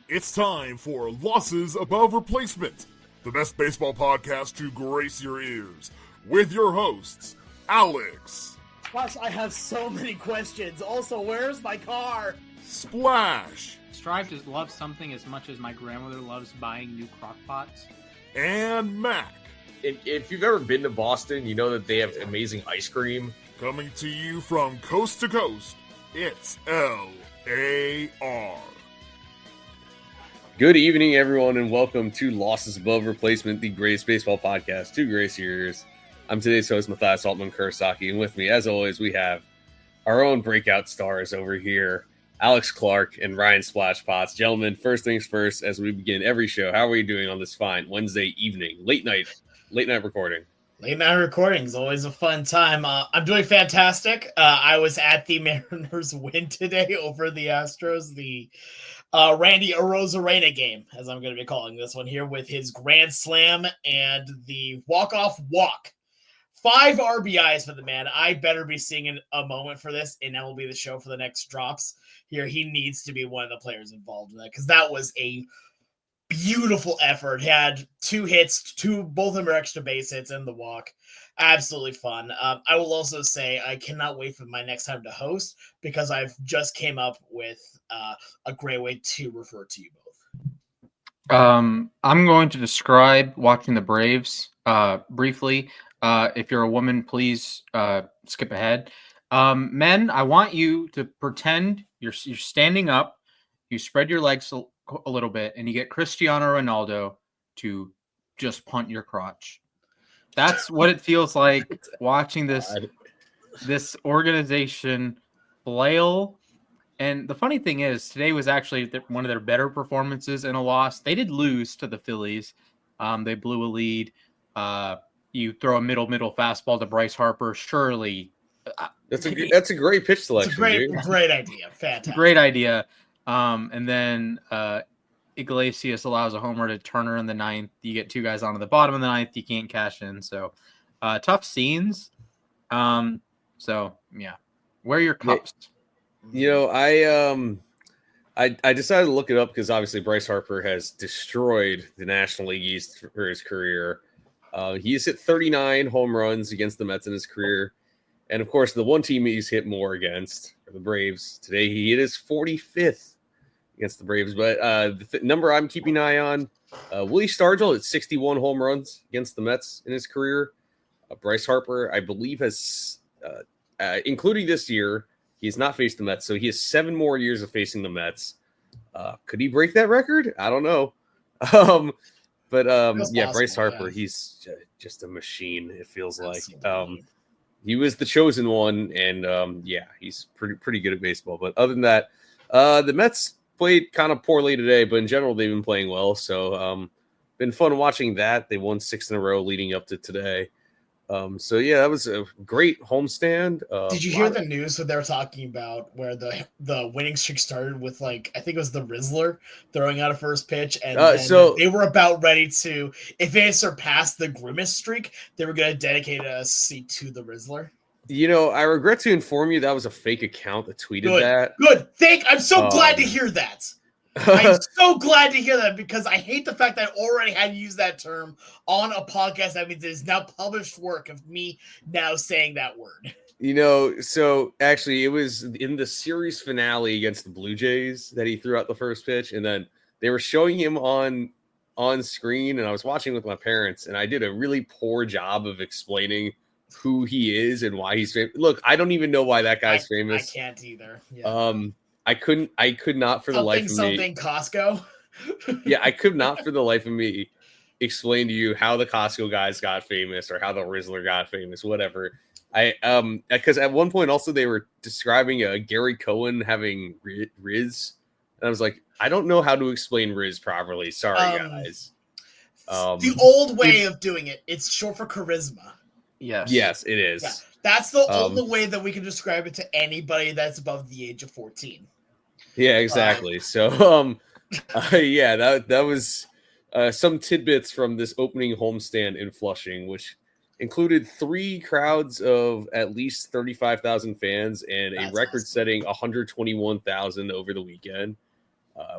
It's time for Losses Above Replacement, the best baseball podcast to grace your ears, with your hosts, Alex. Gosh, I have so many questions. Also, where's my car? Splash. Strive to love something as much as my grandmother loves buying new crock pots. And Mac. If you've ever been to Boston, you know that they have amazing ice cream. Coming to you from coast to coast, it's L.A.R. Good evening, everyone, and welcome to Losses Above Replacement, the greatest baseball podcast to grace your ears. I'm today's host, Mathias Kurosaki, and with me, as always, we have our own breakout stars over here, Alex Clark and Ryan Splash Potts. Gentlemen, first things first, as we begin every show, how are you doing on this fine Wednesday evening, late night recording? Late night recording is always a fun time. I'm doing fantastic. I was at the Mariners win today over the Astros, the Randy Arozarena game, as I'm going to be calling this one here, with his grand slam and the walk-off walk. 5 RBIs for the man. I better be seeing a moment for this, and that will be the show for the next drops here. He needs to be one of the players involved in that, because that was a beautiful effort. He had 2 hits, both of them are extra base hits, and the walk. Absolutely fun. I will also say I cannot wait for my next time to host, because I've just came up with a great way to refer to you both. I'm going to describe watching the Braves briefly. If you're a woman, please skip ahead. Men, I want you to pretend you're standing up, you spread your legs a little bit, and you get Cristiano Ronaldo to just punt your crotch. That's what it feels like watching this organization flail. And the funny thing is, today was actually one of their better performances in a loss. They did lose to the Phillies. They blew a lead. You throw a middle fastball to Bryce Harper. Surely, That's a great pitch selection. It's a great idea. Fantastic. Great idea. And then Iglesias allows a homer to Turner in the 9th. You get 2 guys on to the bottom of the 9th. You can't cash in. So tough scenes. So yeah, wear your cups. You know, I decided to look it up because obviously Bryce Harper has destroyed the National League East for his career. He has hit 39 home runs against the Mets in his career. And, of course, the one team he's hit more against are the Braves. Today he hit his 45th against the Braves. But the number I'm keeping an eye on, Willie Stargell at 61 home runs against the Mets in his career. Bryce Harper, I believe, has, including this year, he has not faced the Mets. So he has 7 more years of facing the Mets. Could he break that record? I don't know. But yeah, Bryce Harper, he's just a machine, it feels Absolutely. like. He was the chosen one, and yeah, he's pretty good at baseball. But other than that, the Mets played kind of poorly today, but in general, they've been playing well. So been fun watching that. They won 6 in a row leading up to today. So yeah, that was a great homestand. Did you hear the news that they were talking about where the winning streak started with, like, I think it was the Rizzler throwing out a first pitch, and then they were about ready to, if they surpassed the Grimace streak, they were going to dedicate a seat to the Rizzler. You know, I regret to inform you that was a fake account that tweeted that. Good. I'm so glad to hear that. I'm so glad to hear that, because I hate the fact that I already had used that term on a podcast. That means it is now published work of me now saying that word. You know, so actually it was in the series finale against the Blue Jays that he threw out the first pitch, and then they were showing him on screen, and I was watching with my parents, and I did a really poor job of explaining who he is and why he's famous. Look, I don't even know why that guy's famous. I can't either. Yeah. I could not for the life of me. Something Costco. Yeah, I could not for the life of me explain to you how the Costco guys got famous or how the Rizzler got famous, whatever. Because at one point also they were describing Gary Cohen having Riz, and I was like, I don't know how to explain Riz properly. Sorry, guys. The old way of doing it. It's short for charisma. Yes, it is. Yeah, that's the only way that we can describe it to anybody that's above the age of 14. Yeah, exactly. So, yeah, that was some tidbits from this opening homestand in Flushing, which included 3 crowds of at least 35,000 fans and a record-setting 121,000 over the weekend.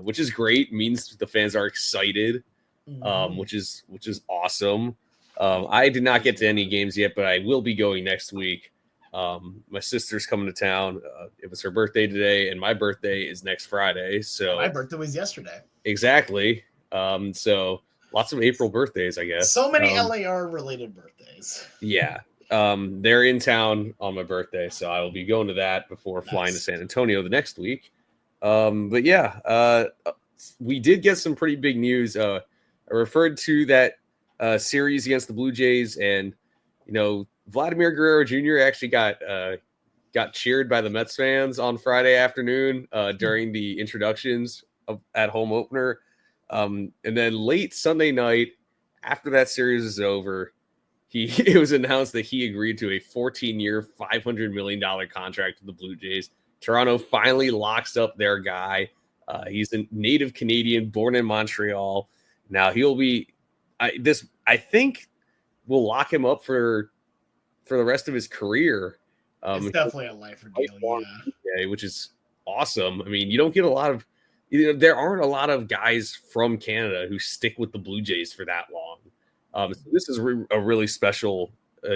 which is great. It means the fans are excited, which is awesome. I did not get to any games yet, but I will be going next week. My sister's coming to town. It was her birthday today, and my birthday is next Friday. So my birthday was yesterday. Exactly. So lots of April birthdays, I guess. So many LAR related birthdays. Yeah. They're in town on my birthday, so I will be going to that before flying to San Antonio the next week. But yeah, we did get some pretty big news. I referred to that series against the Blue Jays, and Vladimir Guerrero Jr. actually got cheered by the Mets fans on Friday afternoon during the introductions at home opener. And then late Sunday night, after that series is over, it was announced that he agreed to a 14-year, $500 million contract with the Blue Jays. Toronto finally locks up their guy. He's a native Canadian, born in Montreal. Now he'll be I think will lock him up for the rest of his career. It's definitely a lifer deal, yeah, which is awesome. I mean, you don't get a lot of there aren't a lot of guys from Canada who stick with the Blue Jays for that long. So this is a really special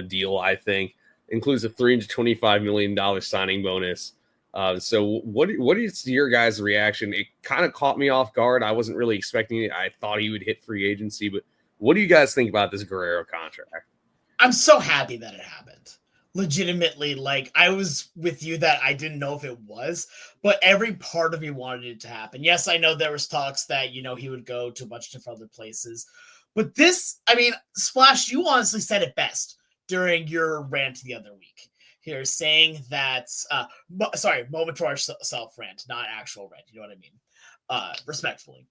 deal, I think. Includes a $325 million signing bonus. So what is your guys' reaction? It kind of caught me off guard. I wasn't really expecting it. I thought he would hit free agency, but what do you guys think about this Guerrero contract? I'm so happy that it happened. Legitimately, like, I was with you that I didn't know if it was, but every part of me wanted it to happen. Yes, I know there was talks that, he would go to a bunch of different other places. But this, I mean, Splash, you honestly said it best during your rant the other week here, saying that, moment to ourself rant, not actual rant. You know what I mean? Respectfully.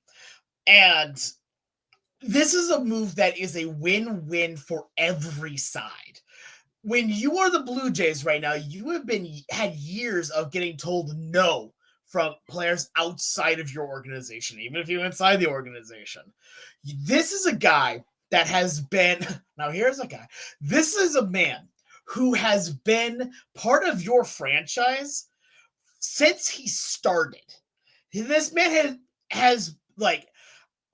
And this is a move that is a win-win for every side. When you are the Blue Jays right now, you have had years of getting told no from players outside of your organization, even if you're inside the organization. This is a guy that has been, now here's a guy, this is a man who has been part of your franchise since he started. This man has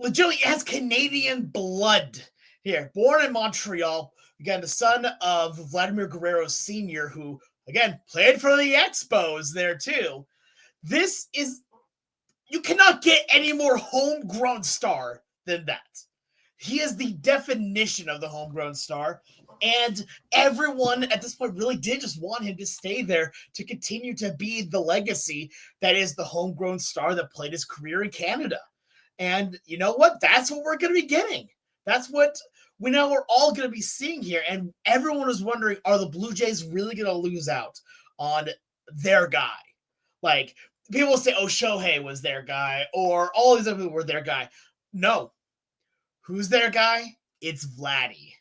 legitimately has Canadian blood here, born in Montreal. Again, the son of Vladimir Guerrero Sr., who, again, played for the Expos there, too. You cannot get any more homegrown star than that. He is the definition of the homegrown star, and everyone at this point really did just want him to stay there to continue to be the legacy that is the homegrown star that played his career in Canada. And you know what? That's what we're going to be getting. That's what we're all going to be seeing here. And everyone is wondering, are the Blue Jays really going to lose out on their guy? Like, people say, oh, Shohei was their guy, or all these other people were their guy. No. Who's their guy? It's Vladdy.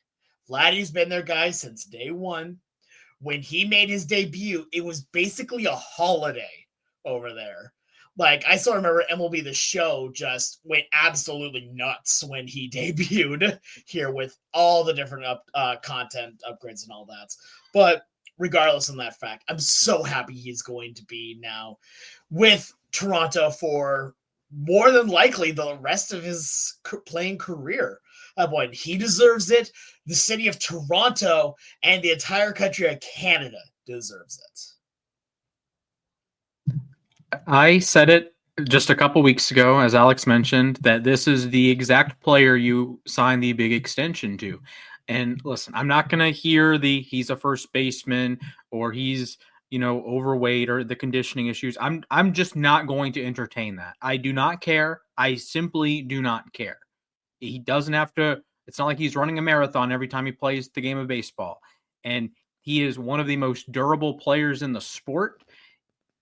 Vladdy's been their guy since day one. When he made his debut, it was basically a holiday over there. Like, I still remember MLB The Show just went absolutely nuts when he debuted here with all the different content upgrades and all that. But regardless of that fact, I'm so happy he's going to be now with Toronto for more than likely the rest of his playing career. He deserves it. The city of Toronto and the entire country of Canada deserves it. I said it just a couple weeks ago, as Alex mentioned, that this is the exact player you sign the big extension to. And listen, I'm not going to hear he's a first baseman or he's, overweight or the conditioning issues. I'm just not going to entertain that. I do not care. I simply do not care. He doesn't have to. It's not like he's running a marathon every time he plays the game of baseball. And he is one of the most durable players in the sport.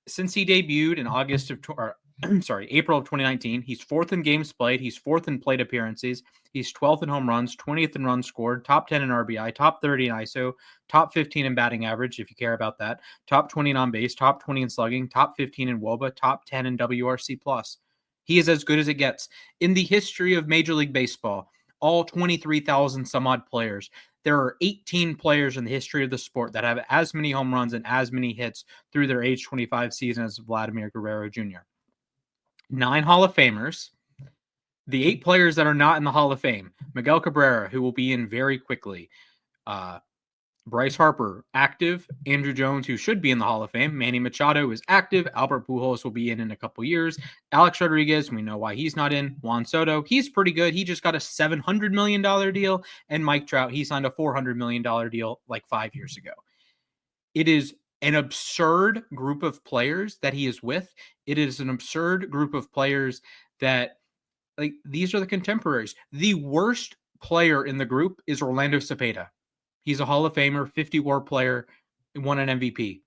Since he debuted in April of 2019, he's fourth in games played. He's fourth in plate appearances. He's 12th in home runs, 20th in runs scored, top 10 in RBI, top 30 in ISO, top 15 in batting average, if you care about that, top 20 in on base, top 20 in slugging, top 15 in WOBA, top 10 in WRC+. He is as good as it gets. In the history of Major League Baseball, all 23,000 some odd players, there are 18 players in the history of the sport that have as many home runs and as many hits through their age 25 season as Vladimir Guerrero Jr. 9 Hall of Famers. The 8 players that are not in the Hall of Fame: Miguel Cabrera, who will be in very quickly. Bryce Harper, active. Andrew Jones, who should be in the Hall of Fame. Manny Machado is active. Albert Pujols will be in a couple years. Alex Rodriguez, we know why he's not in. Juan Soto, he's pretty good. He just got a $700 million deal. And Mike Trout, he signed a $400 million deal like 5 years ago. It is an absurd group of players that he is with. It is an absurd group of players that, like, these are the contemporaries. The worst player in the group is Orlando Cepeda. He's a Hall of Famer, 50 WAR player, won an MVP.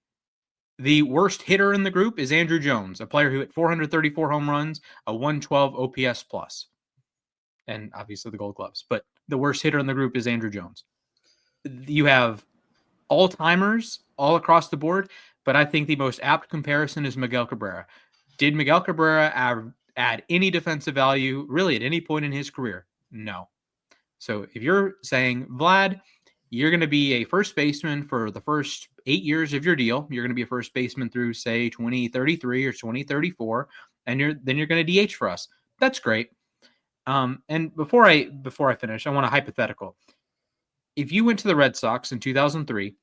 The worst hitter in the group is Andrew Jones, a player who hit 434 home runs, a 112 OPS plus, and obviously the Gold Gloves. But the worst hitter in the group is Andrew Jones. You have all-timers all across the board, but I think the most apt comparison is Miguel Cabrera. Did Miguel Cabrera add any defensive value really at any point in his career? No. So if you're saying, Vlad, you're going to be a first baseman for the first 8 years of your deal. You're going to be a first baseman through, say, 2033 or 2034, and then you're going to DH for us. That's great. And before I finish, I want a hypothetical. If you went to the Red Sox in 2003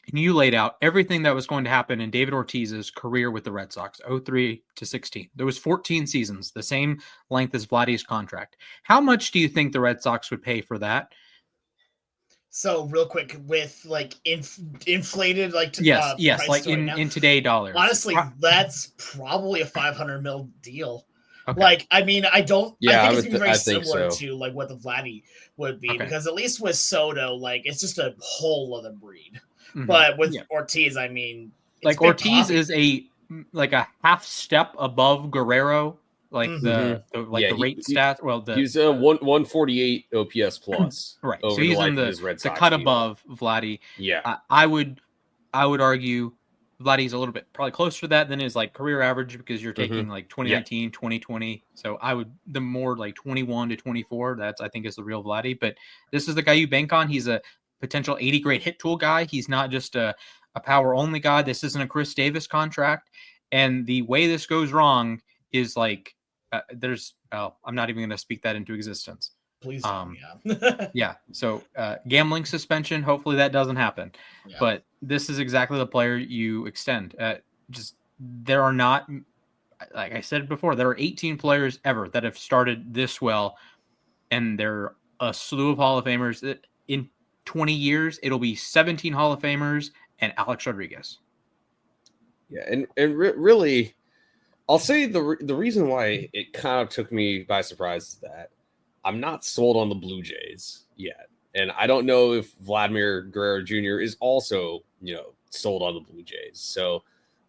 and you laid out everything that was going to happen in David Ortiz's career with the Red Sox, 03 to 16, there was 14 seasons, the same length as Vladdy's contract. How much do you think the Red Sox would pay for that? So real quick, with like inflated, like yes, like in today dollars. Honestly, that's probably a $500 million deal. Okay. Like, I mean, I don't. Yeah, I think it's gonna be very similar so. to like what the Vladdy would be, because at least with Soto, like it's just a whole other breed. Mm-hmm. But with Ortiz, I mean, like Ortiz is a half step above Guerrero. Like the rate stat. Well, he's a 148 OPS plus. Right. So he's in the cut above Vladdy. Yeah. I would argue Vladdy's a little bit probably closer to that than his like career average, because you're taking like 2019, 2020. So I would, the more like 21 to 24, that's I think is the real Vladdy. But this is the guy you bank on. He's a potential 80 grade hit tool guy. He's not just a power only guy. This isn't a Chris Davis contract. And the way this goes wrong is like, I'm not even going to speak that into existence. Please. Yeah. So gambling suspension, hopefully that doesn't happen. Yeah. But this is exactly the player you extend. There are not, like I said before, there are 18 players ever that have started this well, and there are a slew of Hall of Famers. In 20 years, it'll be 17 Hall of Famers and Alex Rodriguez. Yeah, and really, I'll say the reason why it kind of took me by surprise is that I'm not sold on the Blue Jays yet. And I don't know if Vladimir Guerrero Jr. is also, sold on the Blue Jays. So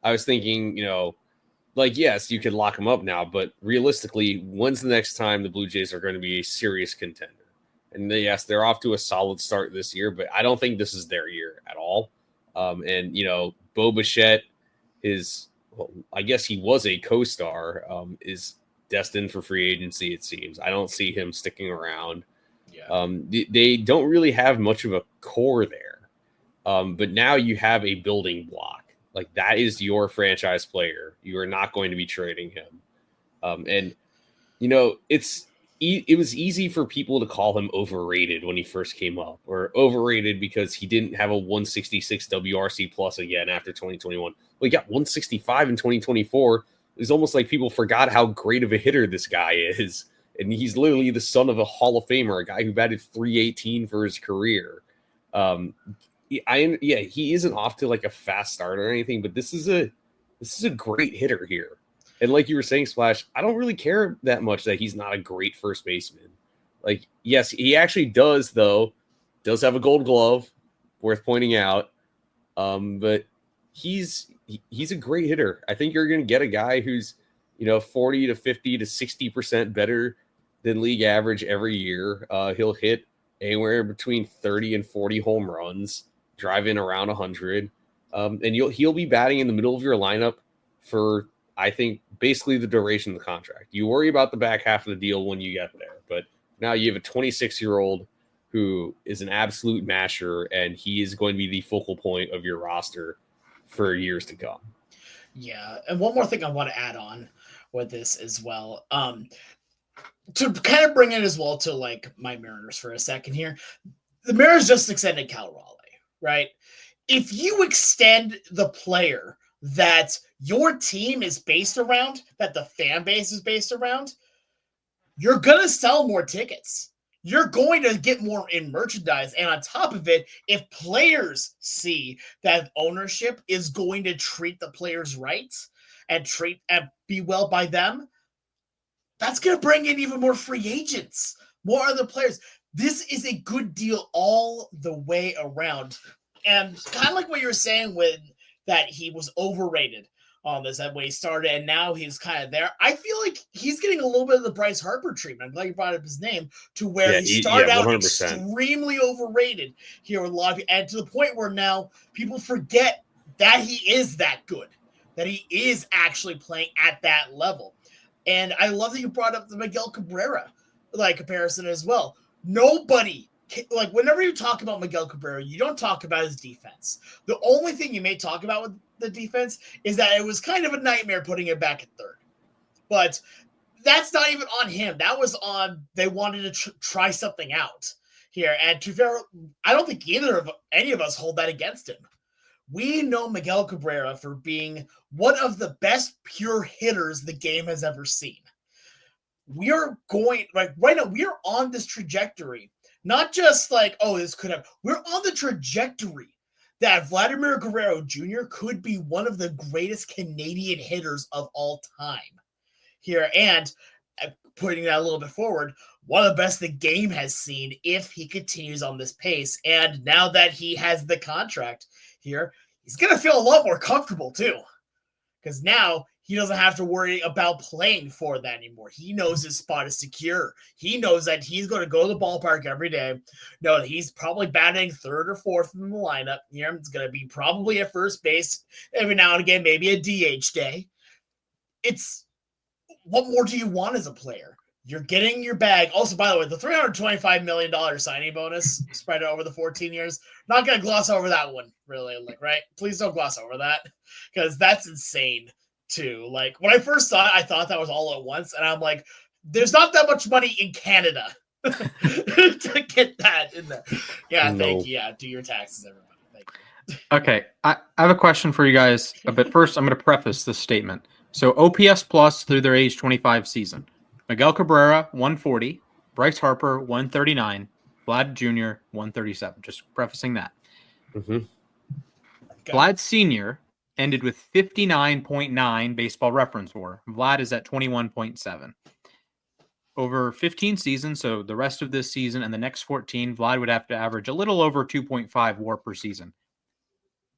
I was thinking, yes, you could lock him up now, but realistically, when's the next time the Blue Jays are going to be a serious contender? And yes, they're off to a solid start this year, but I don't think this is their year at all. Bo Bichette is... Well, I guess he was a co-star, is destined for free agency, it seems. I don't see him sticking around. Yeah. They don't really have much of a core there. But now you have a building block. Like, that is your franchise player. You are not going to be trading him. It was easy for people to call him overrated when he first came up, or overrated because he didn't have a 166 WRC plus again after 2021. Well, he got 165 in 2024. It's almost like people forgot how great of a hitter this guy is. And he's literally the son of a Hall of Famer, a guy who batted 318 for his career. He isn't off to like a fast start or anything, but this is a great hitter here. And like you were saying, Splash, I don't really care that much that he's not a great first baseman. Like, yes, he actually does have a Gold Glove, worth pointing out. But he's a great hitter. I think you're going to get a guy who's, 40 to 50 to 60% better than league average every year. He'll hit anywhere between 30 and 40 home runs, drive in around 100. And he'll be batting in the middle of your lineup for, I think, basically the duration of the contract. You worry about the back half of the deal when you get there. But now you have a 26-year-old who is an absolute masher, and he is going to be the focal point of your roster for years to come. Yeah, and one more thing I want to add on with this as well. To kind of bring it as well to like my Mariners for a second here. The Mariners just extended Cal Raleigh, right? If you extend the player that your team is based around, that the fan base is based around, you're going to sell more tickets. You're going to get more in merchandise. And on top of it, if players see that ownership is going to treat the players right and be well by them, that's going to bring in even more free agents, more other players. This is a good deal all the way around. And kind of like what you were saying with that he was overrated on this when he started, and now he's kind of there. I feel like he's getting a little bit of the Bryce Harper treatment. I'm glad you brought up his name, to where he started out extremely overrated here with a lot of, and to the point where now people forget that he is that good, that he is actually playing at that level. And I love that you brought up the Miguel Cabrera comparison as well. Nobody, like whenever you talk about Miguel Cabrera, you don't talk about his defense. The only thing you may talk about with the defense is that it was kind of a nightmare putting it back at third. But that's not even on him. That was on, they wanted to try something out here. And to be fair, I don't think any of us hold that against him. We know Miguel Cabrera for being one of the best pure hitters the game has ever seen. We are going, right now, we are on this trajectory. Not just this could have. We're on the trajectory that Vladimir Guerrero Jr. could be one of the greatest Canadian hitters of all time here. And putting that a little bit forward, one of the best the game has seen if he continues on this pace. And now that he has the contract here, he's going to feel a lot more comfortable too. Because now he doesn't have to worry about playing for that anymore. He knows his spot is secure. He knows that he's going to go to the ballpark every day. No, he's probably batting third or fourth in the lineup. Here, it's going to be probably at first base every now and again, maybe a DH day. What more do you want as a player? You're getting your bag. Also, by the way, the $325 million signing bonus spread over the 14 years. Not going to gloss over that one, really. Right? Please don't gloss over that, because that's insane, too. When I first saw it, I thought that was all at once, and I'm like, there's not that much money in Canada to get that in there. Yeah, no. Thank you. Yeah, do your taxes, everybody. Thank you. Okay, I have a question for you guys, but first I'm going to preface this statement. So OPS plus through their age 25 season. Miguel Cabrera, 140. Bryce Harper, 139. Vlad Jr., 137. Just prefacing that. Mm-hmm. Vlad Sr. ended with 59.9 baseball reference WAR. Vlad is at 21.7. Over 15 seasons, so the rest of this season and the next 14, Vlad would have to average a little over 2.5 WAR per season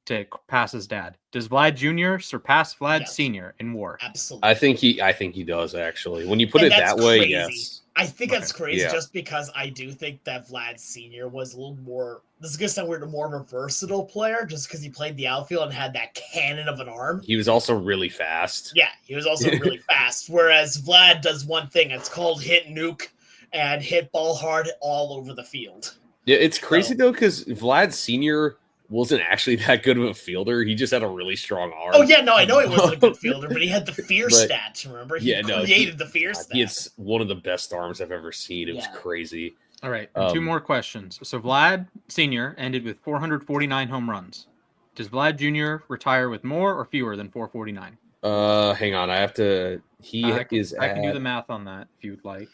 to pass his dad. Does Vlad Jr. surpass Vlad Sr. in WAR? Absolutely. I think he does, actually. When you put it that way, yes. I think that's crazy just because I do think that Vlad Sr. was a little more, this is going to sound weird, more of a versatile player just because he played the outfield and had that cannon of an arm. He was also really fast. Yeah, he was also really fast. Whereas Vlad does one thing. It's called hit nuke and hit ball hard all over the field. Yeah, it's crazy though, because Vlad Sr. wasn't actually that good of a fielder. He just had a really strong arm. Oh, yeah, no, I know he wasn't a good fielder, but he had the fear stats, remember? He created the fear stats. He had one of the best arms I've ever seen. It was crazy. All right, two more questions. So Vlad Sr. ended with 449 home runs. Does Vlad Jr. retire with more or fewer than 449? Hang on. I have to... I can do the math on that if you'd like.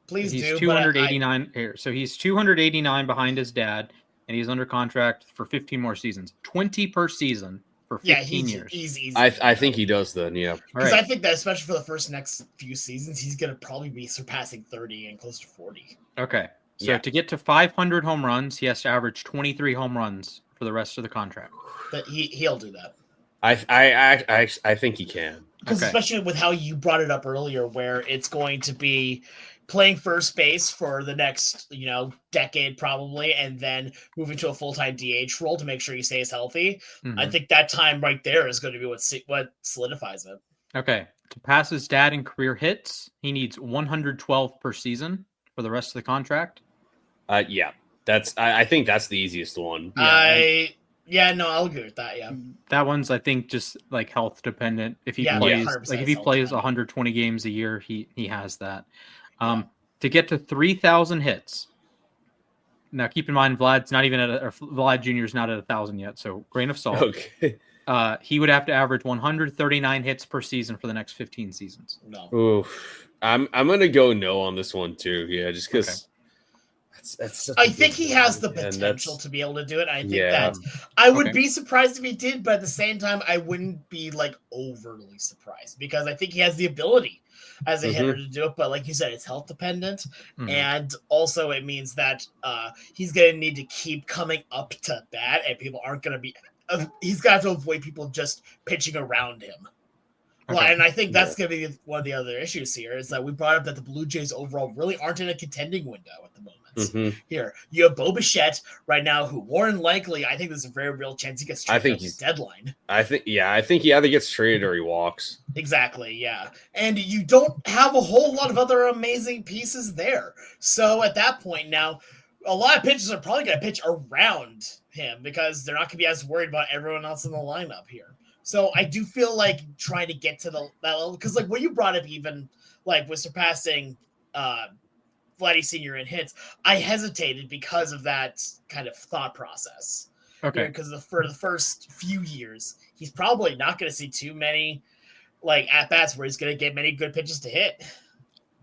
Please do. He's 289 here. So he's 289 behind his dad. And he's under contract for 15 more seasons. 20 per season for 15 years. Easy. I think he does then, yeah. Because I think that especially for the next few seasons, he's going to probably be surpassing 30 and close to 40. Okay. So to get to 500 home runs, he has to average 23 home runs for the rest of the contract. But he'll do that. I think he can. Because especially with how you brought it up earlier, where it's going to be playing first base for the next, decade probably, and then moving to a full-time DH role to make sure he stays healthy. Mm-hmm. I think that time right there is going to be what solidifies it. Okay. To pass his dad in career hits, he needs 112 per season for the rest of the contract. Yeah. I think that's the easiest one. Yeah. Yeah, no, I'll agree with that. Yeah, That one's, I think, just like health dependent. If he Yeah, plays 100% like if he health plays dependent. 120 games a year, he has that. Yeah. To get to 3,000 hits. Now, keep in mind, Vlad's not even Vlad Jr. is not at 1,000 yet, so grain of salt. Okay. He would have to average 139 hits per season for the next 15 seasons. No. Oof. I'm gonna go no on this one too. Yeah, just because that's such I a think big he has one, the and potential to be able to do it. I think Yeah. that I would Okay. be surprised if he did, but at the same time, I wouldn't be like overly surprised because I think he has the ability as a hitter to do it. But like you said, it's health dependent, Mhm. and also it means that he's going to need to keep coming up to bat, and people aren't going to be. He's got to avoid people just pitching around him. Well, Okay. and I think that's going to be one of the other issues here is that we brought up that the Blue Jays overall really aren't in a contending window at the moment. Here, you have Bo Bichette right now, who more than likely, I think there's a very real chance he gets traded at the deadline. I think he either gets traded or he walks. Exactly, yeah. And you don't have a whole lot of other amazing pieces there. So at that point now, a lot of pitchers are probably going to pitch around him because they're not going to be as worried about everyone else in the lineup here. So I do feel like trying to get to that level, because like what you brought up even like with surpassing Vladdy Sr. in hits, I hesitated because of that kind of thought process. Okay. Because for the first few years, he's probably not going to see too many like at-bats where he's going to get many good pitches to hit.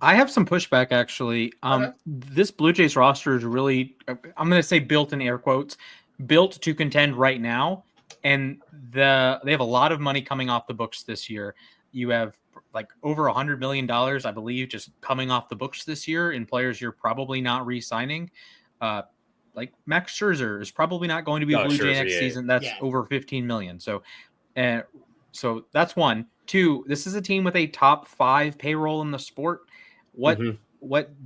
I have some pushback, actually. This Blue Jays roster is really, I'm going to say built in air quotes, built to contend right now. And they have a lot of money coming off the books this year. You have like over $100 million, I believe, just coming off the books this year in players you're probably not re-signing. Like Max Scherzer is probably not going to be a Blue Jay next season. That's over $15 million. So that's one. Two, this is a team with a top 5 payroll in the sport. What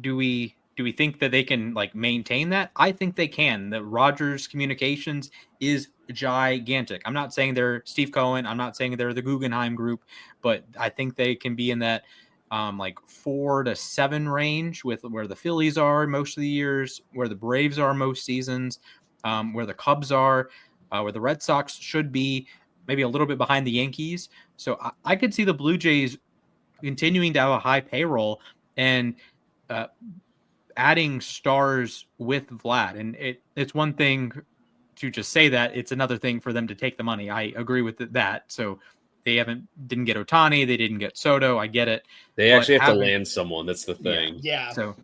do we think that they can like maintain that? I think they can. The Rogers Communications is gigantic. I'm not saying they're Steve Cohen. I'm not saying they're the Guggenheim Group, but I think they can be in that like 4 to 7 range with where the Phillies are most of the years, where the Braves are most seasons, where the Cubs are, where the Red Sox should be, maybe a little bit behind the Yankees. So I could see the Blue Jays continuing to have a high payroll and adding stars with Vlad. And it's one thing to just say that, it's another thing for them to take the money. I agree with that. So they didn't get Ohtani, they didn't get Soto. I get it. They actually have to land someone. That's the thing. Yeah. So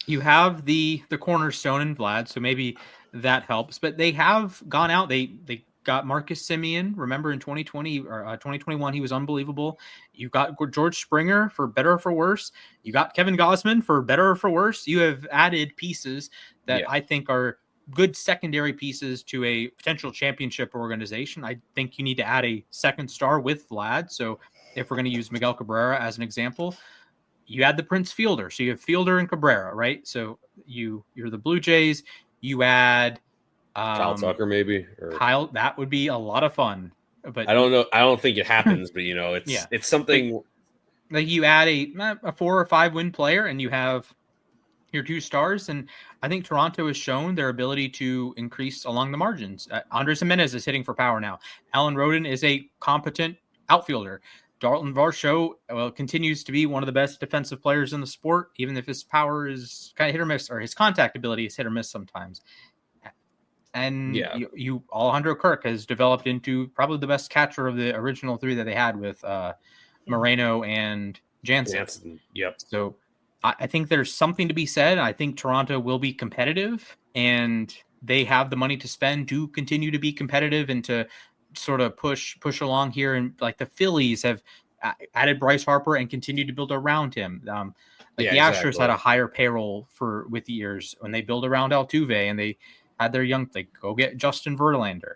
you have the cornerstone in Vlad, so maybe that helps. But they have gone out. They got Marcus Semien. Remember in 2020 or 2021, he was unbelievable. You got George Springer for better or for worse. You got Kevin Gausman for better or for worse. You have added pieces that I think are good secondary pieces to a potential championship organization. I think you need to add a second star with Vlad. So if we're going to use Miguel Cabrera as an example, you add the Prince Fielder. So you have Fielder and Cabrera, right? So you're the Blue Jays. You add Kyle Tucker, maybe. Or Kyle, that would be a lot of fun. But I don't know. I don't think it happens, but it's something. Like you add a 4 or 5 win player, and you have your 2 stars. And I think Toronto has shown their ability to increase along the margins. Andres Jimenez is hitting for power now. Alan Rodin is a competent outfielder. Dalton Varsho continues to be one of the best defensive players in the sport, even if his power is kind of hit or miss, or his contact ability is hit or miss sometimes. And you Alejandro Kirk has developed into probably the best catcher of the original 3 that they had with Moreno and Jansen. Yep. So I think there's something to be said. I think Toronto will be competitive, and they have the money to spend to continue to be competitive and to sort of push along here. And like the Phillies have added Bryce Harper and continued to build around him. The Astros had a higher payroll with the years when they build around Altuve, and they had their they go get Justin Verlander.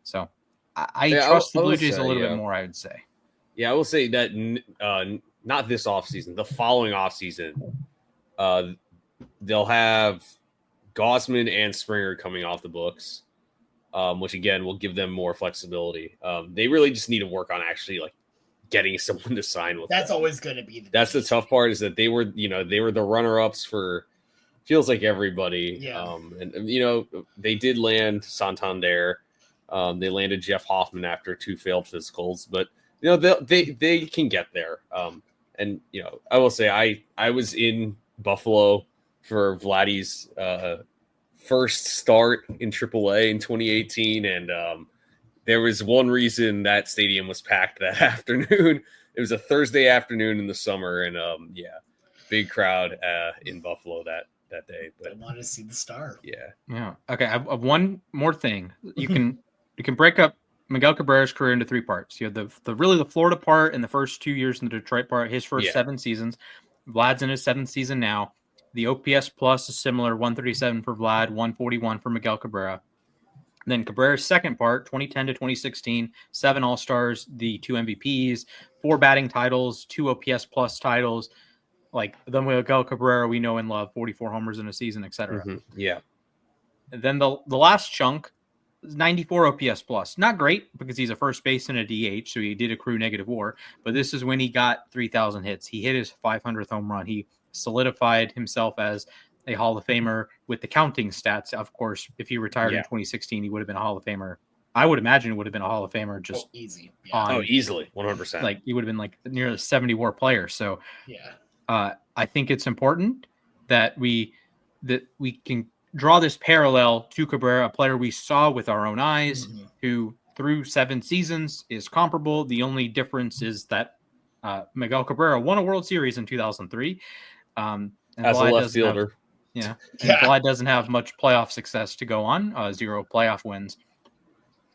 So I trust the Blue Jays a little bit more, I would say. Yeah, I will say that not this offseason, the following offseason, they'll have Gausman and Springer coming off the books, which again will give them more flexibility. They really just need to work on actually like getting someone to sign with That's them. always going to be the tough part, is that they were the runner-ups for feels like everybody. Yeah. And they did land Santander. They landed Jeff Hoffman after 2 failed physicals, but they can get there. And I will say I was in Buffalo for Vladdy's first start in AAA in 2018, and there was one reason that stadium was packed that afternoon. It was a Thursday afternoon in the summer, and big crowd in Buffalo that day. But I wanted to see the star. Yeah. Okay. I have one more thing. You can break up Miguel Cabrera's career into 3 parts. You have the Florida part and the first 2 years in the Detroit part. His first 7 seasons. Vlad's in his 7th season now. The OPS plus is similar: 137 for Vlad, 141 for Miguel Cabrera. Then Cabrera's second part, 2010 to 2016, 7 All-Stars, the 2 MVPs, 4 batting titles, 2 OPS plus titles. Like the Miguel Cabrera we know and love, 44 homers in a season, etc. Yeah. And then the last chunk is 94 OPS plus. Not great because he's a first base and a DH, so he did accrue negative WAR. But this is when he got 3,000 hits. He hit his 500th home run. He solidified himself as a Hall of Famer with the counting stats. Of course, if he retired in 2016, he would have been a Hall of Famer. I would imagine it would have been a Hall of Famer just easy. Easily, 100%. Like he would have been like near a 70 WAR player. So I think it's important that we can draw this parallel to Cabrera, a player we saw with our own eyes, who through 7 seasons is comparable. The only difference is that Miguel Cabrera won a World Series in 2003. As a left fielder. Vlad doesn't have much playoff success to go on, 0 playoff wins.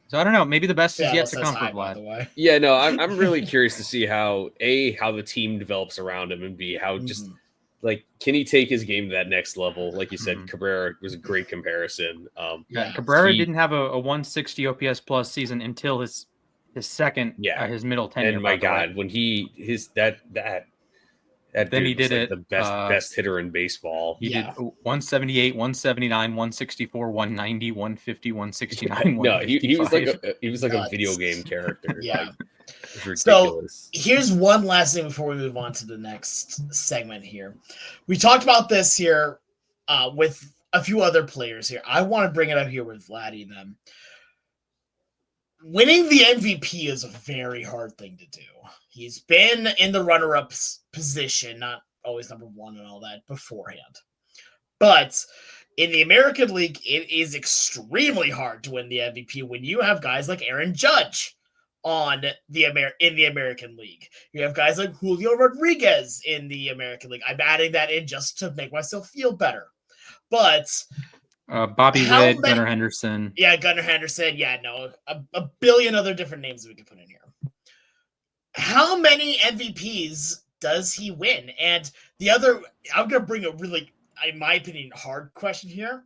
So I don't know. Maybe the best is yet to come for Vlad. Yeah, no, I'm really curious to see how the team develops around him, and B, how just can he take his game to that next level? Like you said, Cabrera was a great comparison. Cabrera didn't have a 160 OPS plus season until his second, his middle tenure. And my God, when then he did it. The best hitter in baseball. He did 178, 179, 164, 190, 150, 169. No, he was like a video game character. It's ridiculous. So here's one last thing before we move on to the next segment here. We talked about this here with a few other players here. I want to bring it up here with Vladdy then. Winning the MVP is a very hard thing to do. He's been in the runner-up position, not always number 1 and all that beforehand. But in the American League, it is extremely hard to win the MVP when you have guys like Aaron Judge in the American League. You have guys like Julio Rodriguez in the American League. I'm adding that in just to make myself feel better. But Bobby Witt, Gunnar Henderson. Yeah, Gunnar Henderson. Yeah, no, a billion other different names that we could put in here. How many MVPs does he win? And the other, I'm going to bring a really, in my opinion, hard question here.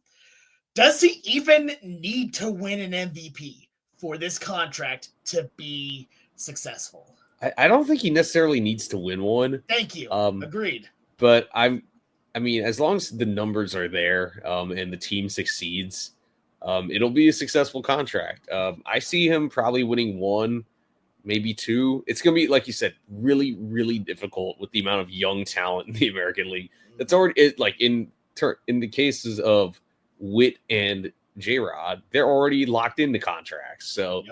Does he even need to win an MVP for this contract to be successful? I don't think he necessarily needs to win one. Thank you. Agreed. But I mean, as long as the numbers are there and the team succeeds, it'll be a successful contract. I see him probably winning 1, maybe 2. It's going to be, like you said, really, really difficult with the amount of young talent in the American League. That's already in the cases of Witt and J-Rod, they're already locked into contracts. So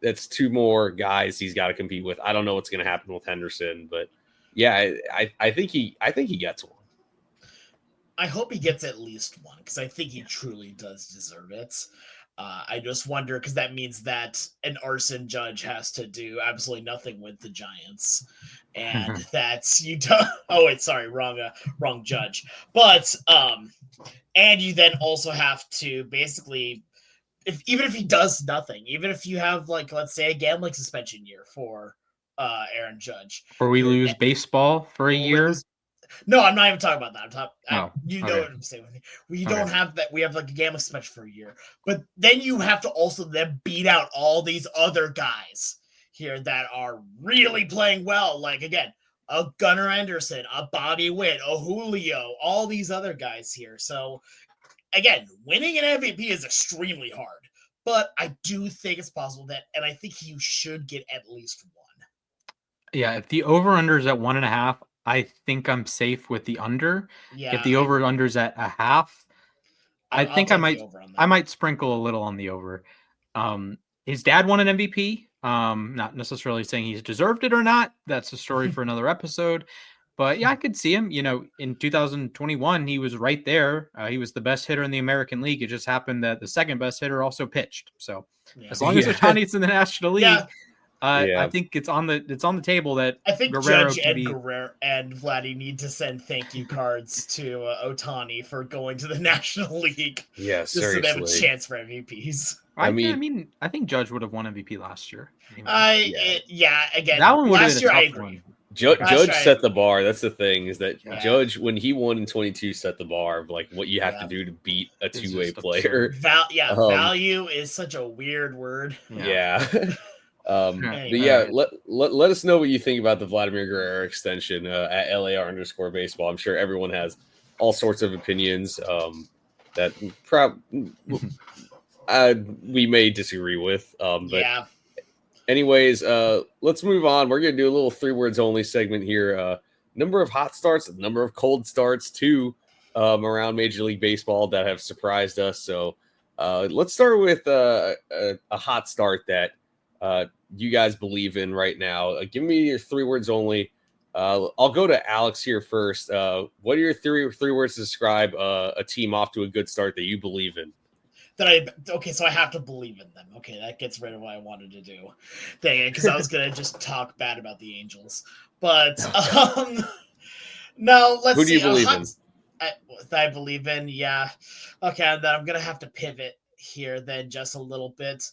that's 2 more guys he's got to compete with. I don't know what's going to happen with Henderson, but yeah, I think he gets one. I hope he gets at least 1 because I think he truly does deserve it. I just wonder because that means that an arson judge has to do absolutely nothing with the Giants, and that's you don't. Oh wait, sorry, wrong judge. But and you then also have to basically, even if he does nothing, even if you have let's say a gambling suspension year for Aaron Judge, or we lose baseball for a year. No, I'm not even talking about that. I'm talking. Okay. What I'm saying. We don't have that. We have a gambling suspension for a year, but then you have to also then beat out all these other guys here that are really playing well. Like again, a Gunnar Anderson, a Bobby Witt, a Julio, all these other guys here. So again, winning an MVP is extremely hard, but I do think it's possible that, and I think you should get at least 1. Yeah, if the over/under is at 1.5. I think I'm safe with the under. Yeah. If the over/under is at 0.5, I think I might sprinkle a little on the over. his dad won an MVP. Not necessarily saying he's deserved it or not. That's a story for another episode. But yeah, I could see him. In 2021, he was right there. He was the best hitter in the American League. It just happened that the second best hitter also pitched. So as long as Ohtani's in the National League, I think it's on the table that I think Guerrero Judge and Guerrero and Vladdy need to send thank you cards to Ohtani for going to the National League. Yeah, just so they have a chance for MVPs. I think Judge would have won MVP last year. Again, that one last year I agree. agree. Judge set the bar. That's the thing, is that Judge, when he won in 22, set the bar of like what you have to do to beat a two-way player. Value is such a weird word. Yeah. But let us know what you think about the Vladimir Guerrero extension at LAR_baseball. I'm sure everyone has all sorts of opinions that we may disagree with. Anyways, let's move on. We're going to do a little 3 words only segment here. Number of hot starts, number of cold starts too around Major League Baseball that have surprised us. So let's start with a hot start that you guys believe in right now. Give me your 3 words only. I'll go to Alex here first. What are your three words to describe a team off to a good start that you believe in? So I have to believe in them. Okay, that gets rid of what I wanted to do. Dang it, because I was gonna just talk bad about the Angels. But no, let's see. Who do you believe in? I believe in, yeah. Okay, then I'm gonna have to pivot here then just a little bit.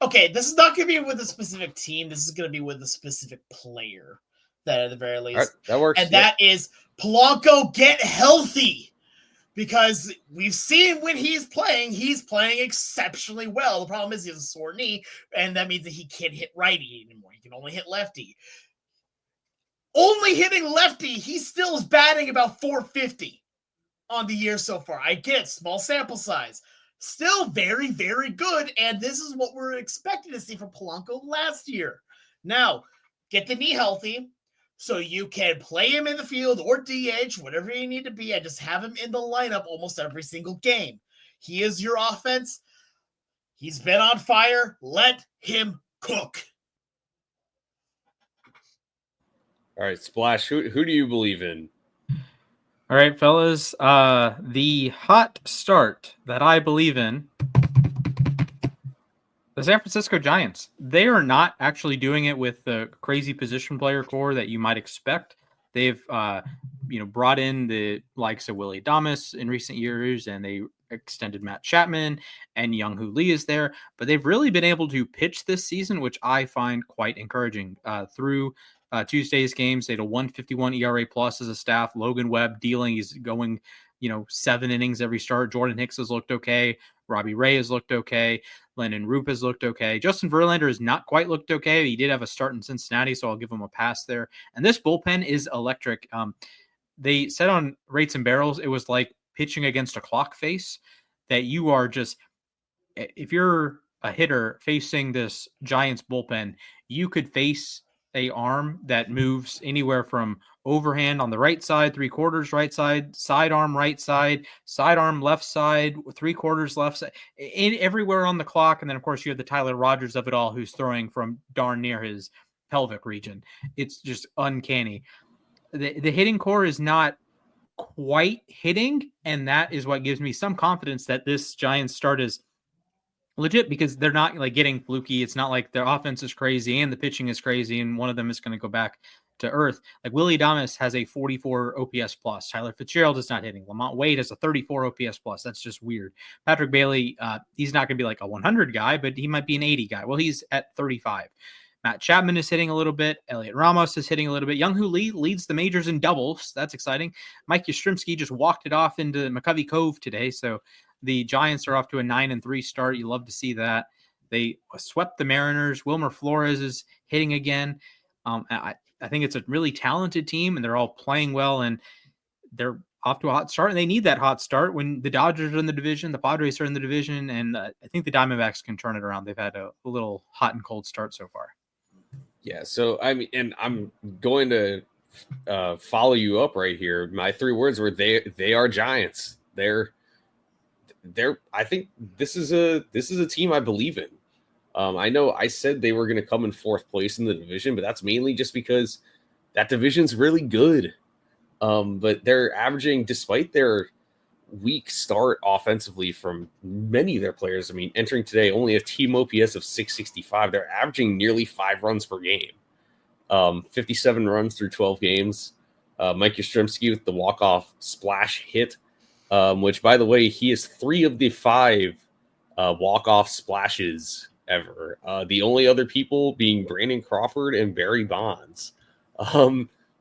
Okay, this is not gonna be with a specific team. This is gonna be with a specific player. That at the very least. Right, that works. And that is Polanco, get healthy. Because we've seen when he's playing exceptionally well. The problem is he has a sore knee, and that means that he can't hit righty anymore. He can only hit lefty. Only hitting lefty, he still is batting about 450 on the year so far. I get small sample size. Still very, very good, and this is what we're expecting to see from Polanco last year. Now, get the knee healthy, so you can play him in the field or DH, whatever you need to be, and just have him in the lineup almost every single game. He is your offense. He's been on fire. Let him cook. All right, Splash, who do you believe in? All right, fellas. The hot start that I believe in, the San Francisco Giants. They are not actually doing it with the crazy position player core that you might expect. They've, brought in the likes of Willie Adames in recent years, and they extended Matt Chapman, and Young-Hoo Lee is there. But they've really been able to pitch this season, which I find quite encouraging. Through Tuesday's games, they had a 151 ERA plus as a staff. Logan Webb dealing, he's going 7 innings every start. Jordan Hicks has looked okay. Robbie Ray has looked okay. Landon Roop has looked okay. Justin Verlander has not quite looked okay. He did have a start in Cincinnati, so I'll give him a pass there. And this bullpen is electric. They said on Rates and Barrels, it was like pitching against a clock face, that you are just, if you're a hitter facing this Giants bullpen, you could face a arm that moves anywhere from overhand on the right side, 3/4 right side, sidearm right side, sidearm left side, 3/4 left side, everywhere on the clock. And then, of course, you have the Tyler Rogers of it all, who's throwing from darn near his pelvic region. It's just uncanny. The hitting core is not quite hitting, and that is what gives me some confidence that this Giants start is legit, because they're not like getting fluky. It's not like their offense is crazy and the pitching is crazy and one of them is going to go back to earth. Like Willie Adames has a 44 OPS plus. Tyler Fitzgerald is not hitting. Lamont Wade has a 34 OPS plus. That's just weird. Patrick Bailey, he's not going to be like a 100 guy, but he might be an 80 guy. Well, he's at 35. Matt Chapman is hitting a little bit. Elliot Ramos is hitting a little bit. Young-Hoo Lee leads the majors in doubles. That's exciting. Mike Yastrzemski just walked it off into McCovey Cove today. So the Giants are off to a 9-3 start. You love to see that. They swept the Mariners. Wilmer Flores is hitting again. I think it's a really talented team, and they're all playing well, and they're off to a hot start. And they need that hot start when the Dodgers are in the division, the Padres are in the division, and I think the Diamondbacks can turn it around. They've had a little hot and cold start so far. Yeah, so I mean, and I'm going to follow you up right here. My 3 words were they are Giants. I think this is a team I believe in. I know I said they were going to come in fourth place in the division, but that's mainly just because that division's really good. But they're averaging, despite their weak start offensively from many of their players. I mean, entering today, only a team OPS of 665. They're averaging nearly 5 runs per game. 57 runs through 12 games. Mike Yastrzemski with the walk-off splash hit, which, by the way, he has 3 of the 5 walk-off splashes ever. The only other people being Brandon Crawford and Barry Bonds.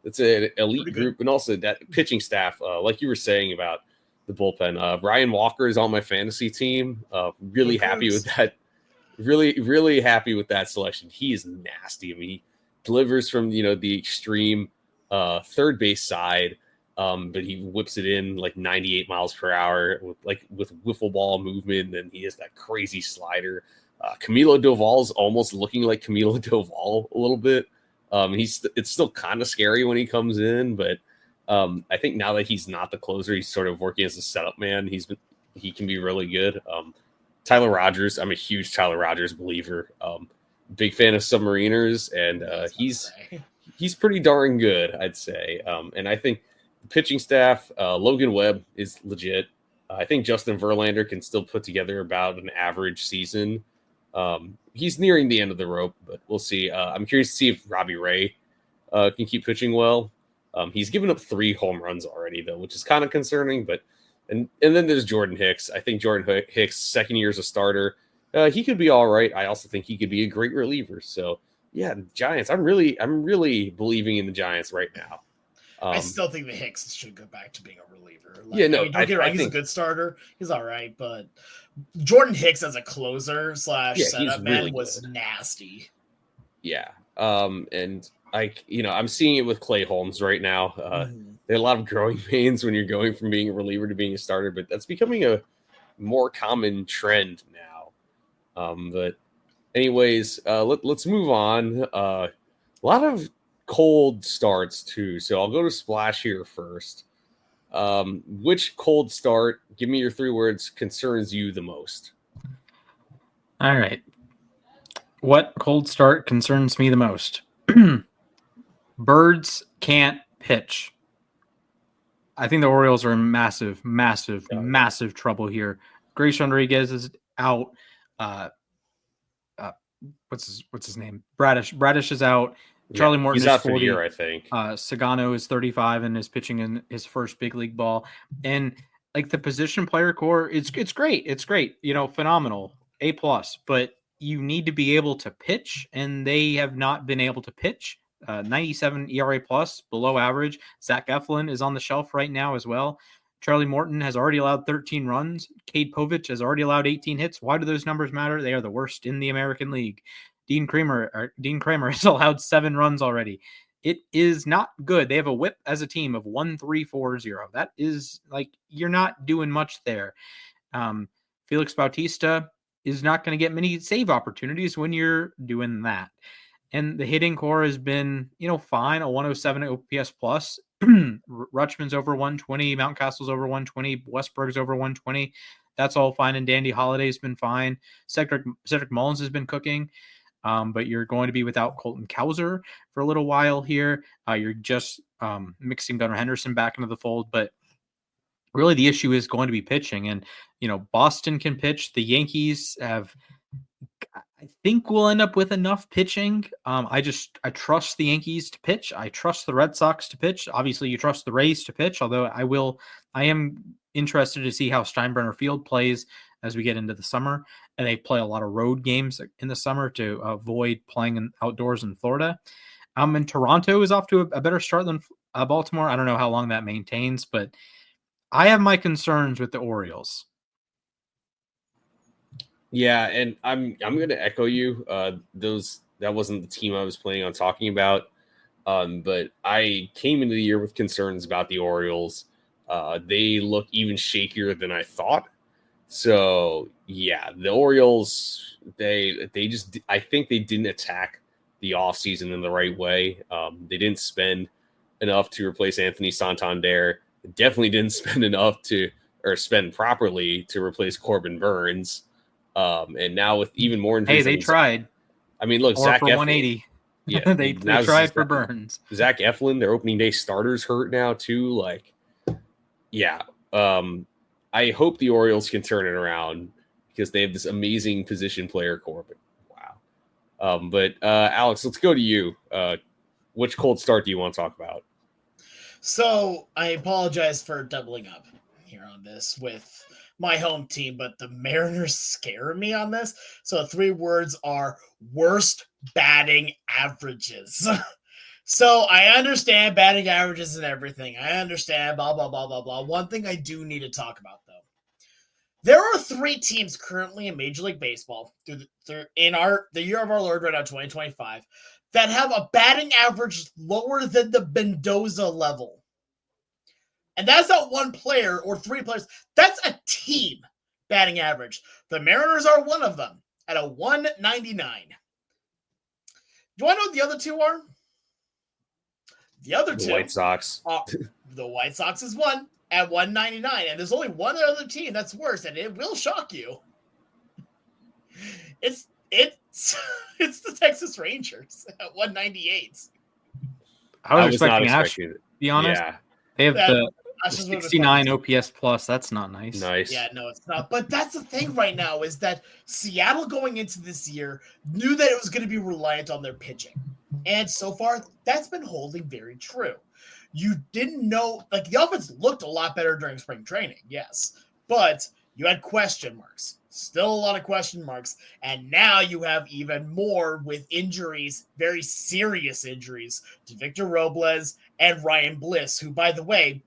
It's an elite group, and also that pitching staff, like you were saying about the bullpen. Ryan Walker is on my fantasy team. Really happy with that. Really happy with that selection. He is nasty. I mean, he delivers from the extreme third base side, but he whips it in like 98 miles per hour with wiffle ball movement, and he has that crazy slider. Camilo Doval is almost looking like Camilo Doval a little bit. It's still kind of scary when he comes in, but I think now that he's not the closer, he's sort of working as a setup man. He can be really good. Tyler Rogers, I'm a huge Tyler Rogers believer. Big fan of Submariners, and he's pretty darn good, I'd say. And I think the pitching staff, Logan Webb is legit. I think Justin Verlander can still put together about an average season. He's nearing the end of the rope, but we'll see. I'm curious to see if Robbie Ray can keep pitching well. He's given up 3 home runs already, though, which is kind of concerning. But and then there's Jordan Hicks. I think Jordan Hicks, second year as a starter, he could be all right. I also think he could be a great reliever. So yeah, Giants. I'm really believing in the Giants right now. I still think the Hicks should go back to being a reliever. Don't get it wrong. He's a good starter. He's all right, but Jordan Hicks as a closer / setup man really was nasty. Yeah. And I'm seeing it with Clay Holmes right now. There are a lot of growing pains when you're going from being a reliever to being a starter, but that's becoming a more common trend now. But anyways, let's move on. A lot of cold starts too. So I'll go to Splash here first. Which cold start, give me your 3 words, concerns you the most? All right. What cold start concerns me the most? Birds can't pitch. I think the Orioles are in massive trouble here. Grace Rodriguez is out. What's his name? Bradish is out. Charlie Morton is 40. For a year, I think. Sagano is 35 and is pitching in his first big league ball. And like the position player core, it's great. It's great. Phenomenal. A+. But you need to be able to pitch, and they have not been able to pitch. 97 ERA+, below average. Zach Eflin is on the shelf right now as well. Charlie Morton has already allowed 13 runs. Cade Povich has already allowed 18 hits. Why do those numbers matter? They are the worst in the American League. Dean Kramer has allowed 7 runs already. It is not good. They have a whip as a team of 1.340. That is you're not doing much there. Felix Bautista is not going to get many save opportunities when you're doing that. And the hitting core has been, fine, a 107 OPS plus. Rutschman's over 120, Mountcastle's over 120, Westberg's over 120. That's all fine. And Dandy Holiday's been fine. Cedric Mullins has been cooking. But you're going to be without Colton Cowser for a little while here. You're just mixing Gunnar Henderson back into the fold. But really the issue is going to be pitching. And, Boston can pitch. The Yankees I think we'll end up with enough pitching. I trust the Yankees to pitch. I trust the Red Sox to pitch. Obviously, you trust the Rays to pitch, although I am interested to see how Steinbrenner Field plays as we get into the summer. And they play a lot of road games in the summer to avoid playing outdoors in Florida. And Toronto is off to a better start than Baltimore. I don't know how long that maintains, but I have my concerns with the Orioles. Yeah, and I'm going to echo you. That wasn't the team I was planning on talking about. But I came into the year with concerns about the Orioles. They look even shakier than I thought. So yeah, the Orioles, they just, I think they didn't attack the offseason in the right way. They didn't spend enough to replace Anthony Santander. They definitely didn't spend enough to or spend properly to replace Corbin Burns. And now with even more injuries. Hey, they tried. I mean, look, 4 Zach for Eflin, 180. Yeah, they tried for Burns. Zach Eflin, their opening day starters hurt now too. Like, yeah. I hope the Orioles can turn it around because they have this amazing position player core. But wow. But Alex, let's go to you. Which cold start do you want to talk about? So I apologize for doubling up here on this with my home team, but the Mariners scare me on this. So 3 words are worst batting averages. So I understand batting averages and everything. I understand blah, blah, blah, blah, blah. One thing I do need to talk about, though. There are 3 teams currently in Major League Baseball in the year of our Lord right now, 2025, that have a batting average lower than the Mendoza level. And that's not one player or 3 players. That's a team batting average. The Mariners are one of them at a 199. Do you want to know what the other 2 are? The other 2. The White Sox. The White Sox is 1 at 199. And there's only one other team that's worse, and it will shock you. It's the Texas Rangers at 198. I was expecting Ash, to be honest. Yeah. They have the 69 OPS plus. That's not nice. Nice. Yeah, no, it's not. But that's the thing right now is that Seattle going into this year knew that it was going to be reliant on their pitching. And so far, that's been holding very true. You didn't know, like the offense looked a lot better during spring training, yes. But you had question marks. Still a lot of question marks. And now you have even more with injuries, very serious injuries to Victor Robles and Ryan Bliss, who, by the way,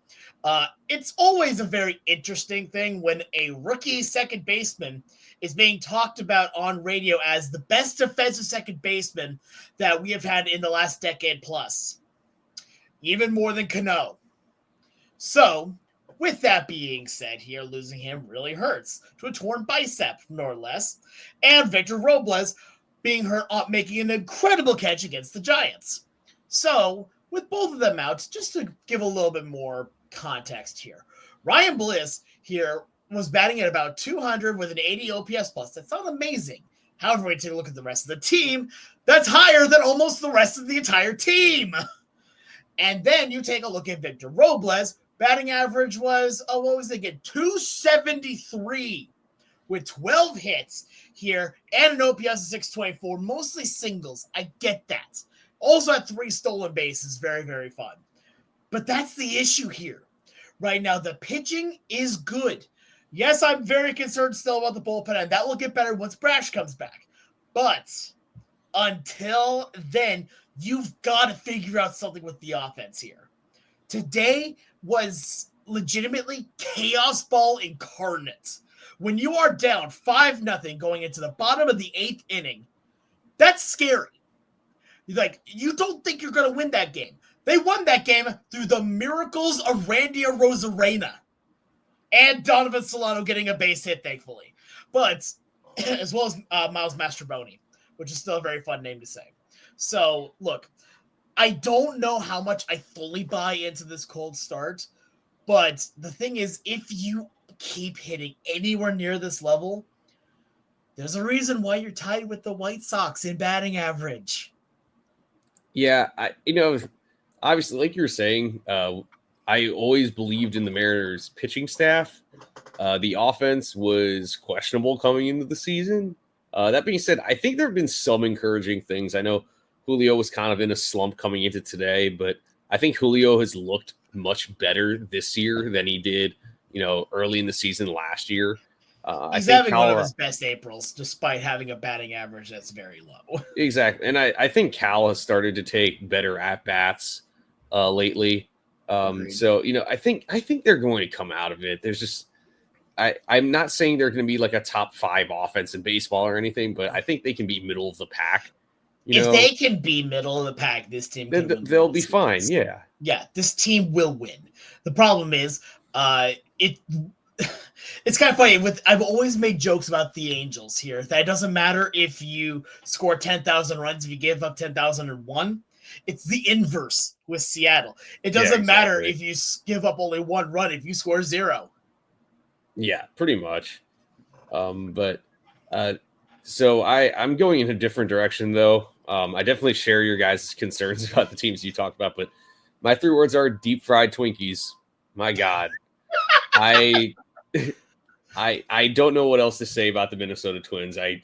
it's always a very interesting thing when a rookie second baseman is being talked about on radio as the best defensive second baseman that we have had in the last decade plus. Even more than Cano. So, with that being said here, losing him really hurts to a torn bicep, more or less. And Victor Robles being hurt, making an incredible catch against the Giants. So, with both of them out, just to give a little bit more context here. Ryan Bliss here was batting at about 200 with an 80 OPS plus. That's not amazing. However, when you take a look at the rest of the team, that's higher than almost the rest of the entire team. And then you take a look at Victor Robles. Batting average was, what was it again? 273 with 12 hits here and an OPS of 624, mostly singles. I get that. Also had 3 stolen bases. Very, very fun. But that's the issue here. Right now, the pitching is good. Yes, I'm very concerned still about the bullpen, and that will get better once Brash comes back. But until then, you've got to figure out something with the offense here. Today was legitimately chaos ball incarnate. When you are down 5-0 going into the bottom of the 8th inning, that's scary. You don't think you're going to win that game. They won that game through the miracles of Randy Arozarena and Donovan Solano getting a base hit, thankfully. But as well as Miles Mastrobuoni, which is still a very fun name to say. So, look, I don't know how much I fully buy into this cold start, but the thing is, if you keep hitting anywhere near this level, there's a reason why you're tied with the White Sox in batting average. Yeah, obviously, like you were saying, I always believed in the Mariners pitching staff. The offense was questionable coming into the season. That being said, I think there have been some encouraging things. I know Julio was kind of in a slump coming into today, but I think Julio has looked much better this year than he did, early in the season last year. He's having one of his best Aprils, despite having a batting average that's very low. Exactly. And I think Cal has started to take better at-bats lately. So, I think they're going to come out of it. There's just I'm not saying they're going to be like a top 5 offense in baseball or anything, but I think they can be middle of the pack. If they can be middle of the pack, this team can win. They'll be fine. Yeah. Yeah, this team will win. The problem is, it's kind of funny. I've always made jokes about the Angels here. That it doesn't matter if you score 10,000 runs, if you give up 10,001. It's the inverse with Seattle. It doesn't matter if you give up only 1 run if you score 0. Yeah, pretty much. So I'm going in a different direction though. I definitely share your guys' concerns about the teams you talked about, but my 3 words are deep fried Twinkies. My God, I I don't know what else to say about the Minnesota Twins. I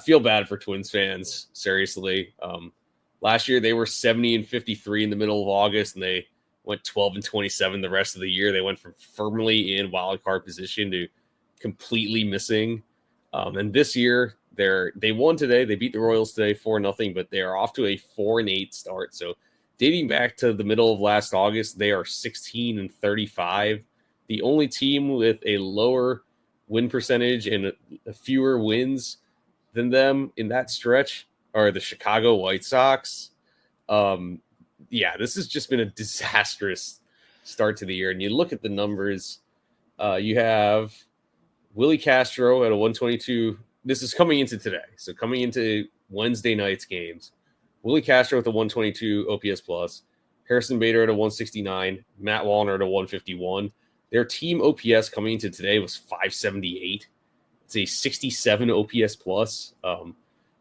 feel bad for Twins fans. Seriously, last year they were 70-53 in the middle of August, and they went 12-27 the rest of the year. They went from firmly in wild card position to completely missing. And this year they won today. They beat the Royals today 4-0, but they are off to a 4-8 start. So dating back to the middle of last August, they are 16-35. The only team with a lower win percentage and fewer wins than them in that stretch are the Chicago White Sox. This has just been a disastrous start to the year. And you look at the numbers, you have Willie Castro at a 122. This is coming into today. So coming into Wednesday night's games, Willie Castro with a 122 OPS plus, Harrison Bader at a 169, Matt Wallner at a 151. Their team OPS coming into today was 578. It's a 67 OPS plus.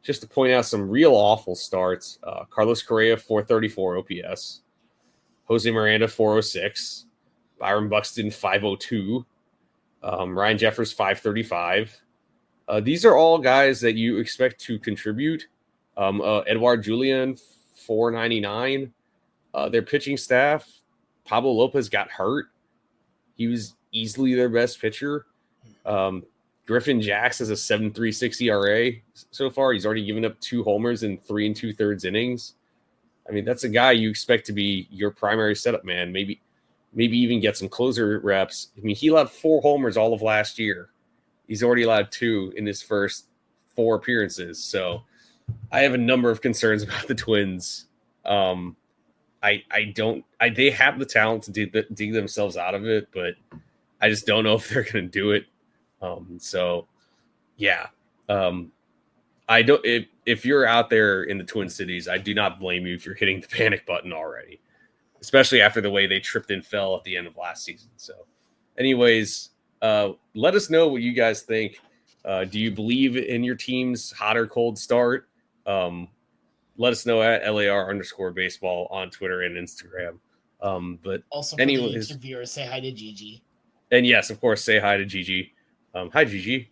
Just to point out some real awful starts. Carlos Correa, 434 OPS. Jose Miranda, 406. Byron Buxton, 502. Ryan Jeffers, 535. These are all guys that you expect to contribute. Edouard Julien, 499. Their pitching staff, Pablo Lopez got hurt. He was easily their best pitcher. Griffin Jax has a 7.36 ERA so far. He's already given up 2 homers in 3 2/3 innings. I mean, that's a guy you expect to be your primary setup man. Maybe even get some closer reps. I mean, he allowed 4 homers all of last year. He's already allowed 2 in his first 4 appearances. So I have a number of concerns about the Twins. They have the talent to dig themselves out of it, but I just don't know if they're going to do it. I don't. If you're out there in the Twin Cities, I do not blame you if you're hitting the panic button already, especially after the way they tripped and fell at the end of last season. So, anyways, let us know what you guys think. Do you believe in your team's hot or cold start? Let us know at LAR_baseball on Twitter and Instagram. But also, for anyways, the YouTube viewers, say hi to Gigi. And yes, of course, say hi to Gigi. Hi, Gigi.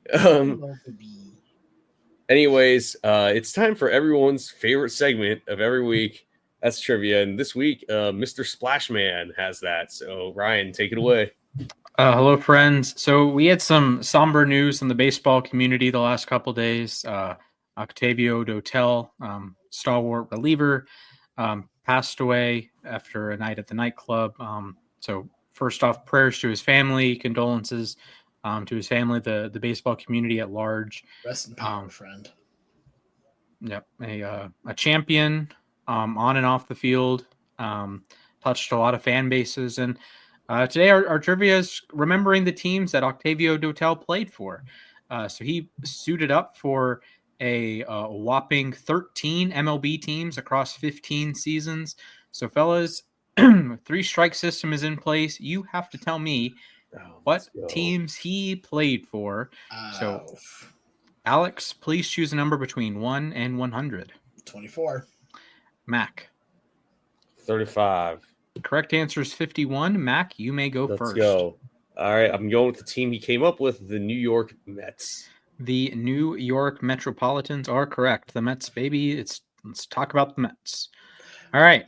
Anyways, it's time for everyone's favorite segment of every week. That's trivia. And this week, Mr. Splashman has that. So, Ryan, take it away. Hello, friends. So we had some somber news in the baseball community the last couple of days. Octavio Dotel, stalwart reliever, passed away after a night at the nightclub. So first off, prayers to his family, condolences to his family, the baseball community at large. Rest in power, friend. Yep, a champion on and off the field, touched a lot of fan bases. And today our trivia is remembering the teams that Octavio Dotel played for. So he suited up for a whopping 13 MLB teams across 15 seasons. So, fellas, 3-strike system is in place. You have to tell me what teams he played for. So, Alex, please choose a number between 1 and 100. 24. Mac. 35. The correct answer is 51. Mac, you may go first. Let's go. All right, I'm going with the team he came up with, the New York Mets. The New York Metropolitans are correct. The Mets, baby. Let's talk about the Mets. All right,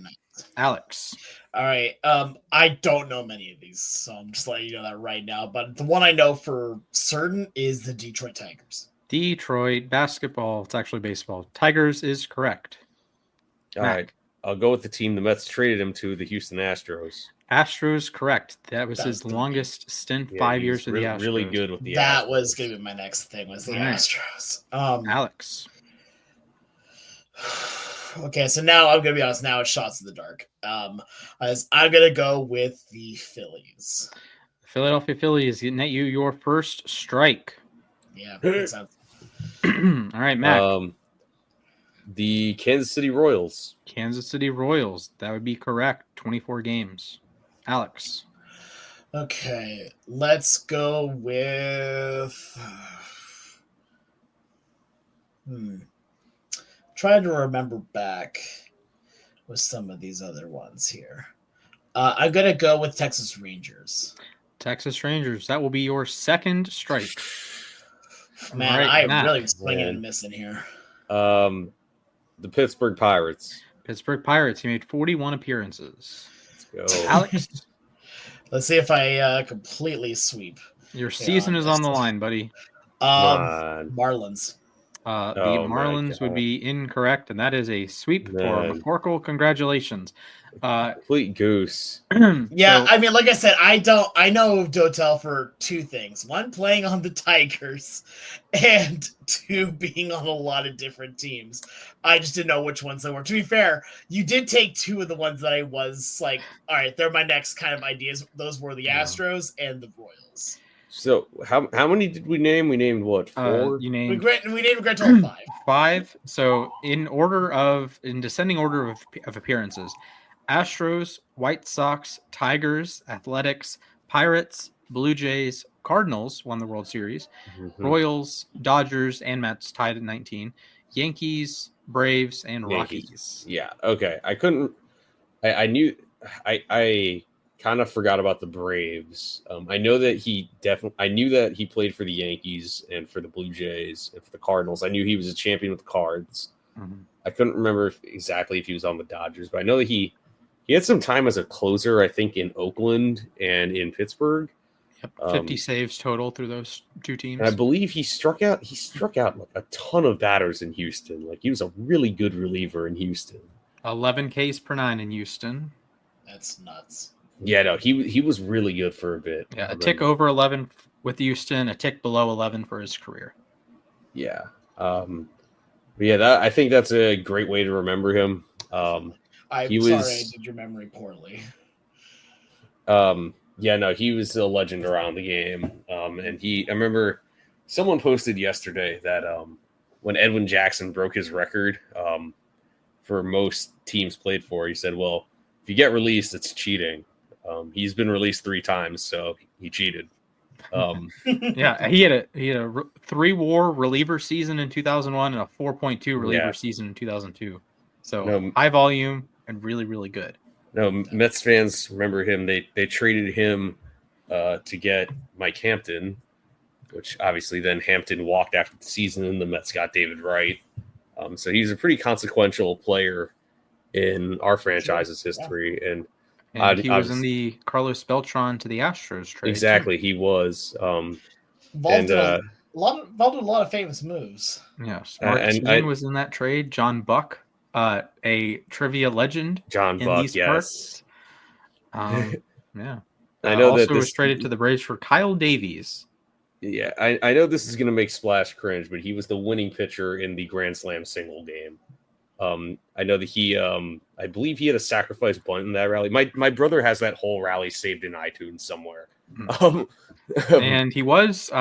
Alex. All right. I don't know many of these, so I'm just letting you know that right now. But the one I know for certain is the Detroit Tigers. Detroit basketball. It's actually baseball. Tigers is correct. All right. I'll go with the team the Mets traded him to, the Houston Astros. Astros, correct. That was his longest stint, 5 years with the Astros. Really good with the Astros. That was going to be my next thing, was the Astros. Alex. Okay, so now I'm going to be honest. Now it's shots in the dark. I'm going to go with the Phillies. The Philadelphia Phillies getting at you your first strike. Yeah, makes sense. All right, Mac. The Kansas City Royals. Kansas City Royals. That would be correct. 24 games. Alex. Okay, let's go with. Trying to remember back with some of these other ones here. I'm gonna go with Texas Rangers. Texas Rangers. That will be your second strike. Man, Right, I Matt. really swinging Man. and missing here. The Pittsburgh Pirates. Pittsburgh Pirates. He made 41 appearances. Let's go. Alex, Let's see if I completely sweep. your season is on the line, buddy. on. Marlins. The Oh, my Marlins would God. be incorrect, and that is a sweep for Man. McCorkle. Congratulations. Complete goose. Yeah, so- I mean, like I said, I know Dotel for two things. One, playing on the Tigers, and two, being on a lot of different teams. I just didn't know which ones they were. To be fair, you did take two of the ones that I was like, all right, they're my next kind of ideas. Those were the Astros and the Royals. So how many did we name? We named what? 4? you We named named a grand total of 5. 5. So in descending order of appearances, Astros, White Sox, Tigers, Athletics, Pirates, Blue Jays, Cardinals won the World Series, Mhm. Royals, Dodgers, and Mets tied at 19, Yankees, Braves, and Yankees. Rockies. Yeah. Okay. I knew. I kind of forgot about the Braves. I know that I knew that he played for the Yankees and for the Blue Jays and for the Cardinals. I knew he was a champion with the Cards. Mhm. I couldn't remember exactly if he was on the Dodgers, but I know that he had some time as a closer, I think, in Oakland and in Pittsburgh. Yep, 50 saves total through those two teams. And I believe he struck out like a ton of batters in Houston. Like he was a really good reliever in Houston. 11 Ks per 9 in Houston. That's nuts. Yeah, no, he was really good for a bit. Yeah, a tick over 11 with Houston, a tick below 11 for his career. Yeah. I think that's a great way to remember him. I'm He sorry was- I did your memory poorly. He was a legend around the game. And I remember someone posted yesterday that when Edwin Jackson broke his record for most teams played for, he said, well, if you get released, it's cheating. He's been released 3 times, so he cheated. Yeah, he had a 3-WAR reliever season in 2001 and a 4.2 reliever season in 2002. So high volume and really, really good. No, Mets fans remember him. They traded him to get Mike Hampton, which obviously then Hampton walked after the season, and the Mets got David Wright. So he's a pretty consequential player in our franchise's history. And he was in the Carlos Beltran to the Astros trade. Exactly, he was. Vault did a lot of famous moves. Yes, Mark Stein was in that trade. John Buck, a trivia legend. John Buck, yes. Yeah. I know also that was traded to the Braves for Kyle Davies. Yeah, I know this is going to make Splash cringe, but he was the winning pitcher in the Grand Slam single game. I know that I believe he had a sacrifice bunt in that rally. My brother has that whole rally saved in iTunes somewhere. And he was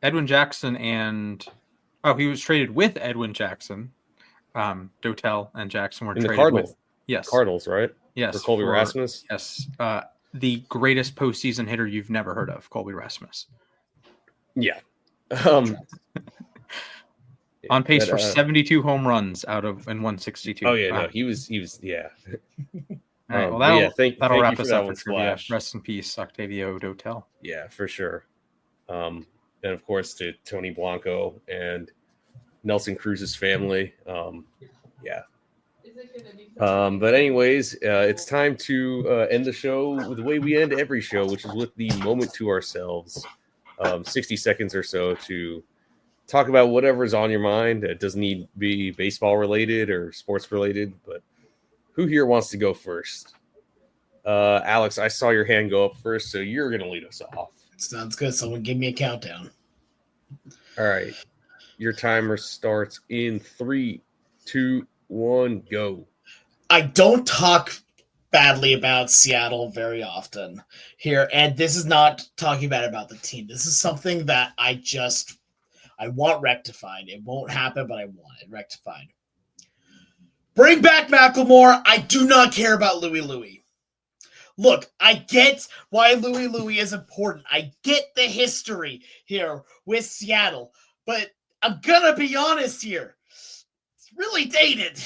Edwin Jackson he was traded with Edwin Jackson. Dotel and Jackson were traded with. Yes. Cardinals, right? Yes. For Colby Rasmus? Yes. The greatest postseason hitter you've never heard of, Colby Rasmus. Yeah. On pace for 72 home runs in 162. Oh, yeah. No, he was, yeah. All right. Well, that'll wrap us up for trivia. Splash. Rest in peace, Octavio Dotel. Yeah, for sure. And of course to Tony Blanco and Nelson Cruz's family. Yeah. But anyways, it's time to end the show with the way we end every show, which is with the moment to ourselves. 60 seconds or so to talk about whatever's on your mind. It doesn't need to be baseball related or sports related, but who here wants to go first? Alex, I saw your hand go up first, so you're going to lead us off. Sounds good. Someone give me a countdown. All right. Your timer starts in 3, 2, 1, go. I don't talk badly about Seattle very often here, and this is not talking bad about the team. This is something that I want rectified. It won't happen, but I want it rectified. Bring back Macklemore. I do not care about Louie Louie. Look, I get why Louie Louie is important. I get the history here with Seattle, but I'm gonna be honest here. It's really dated.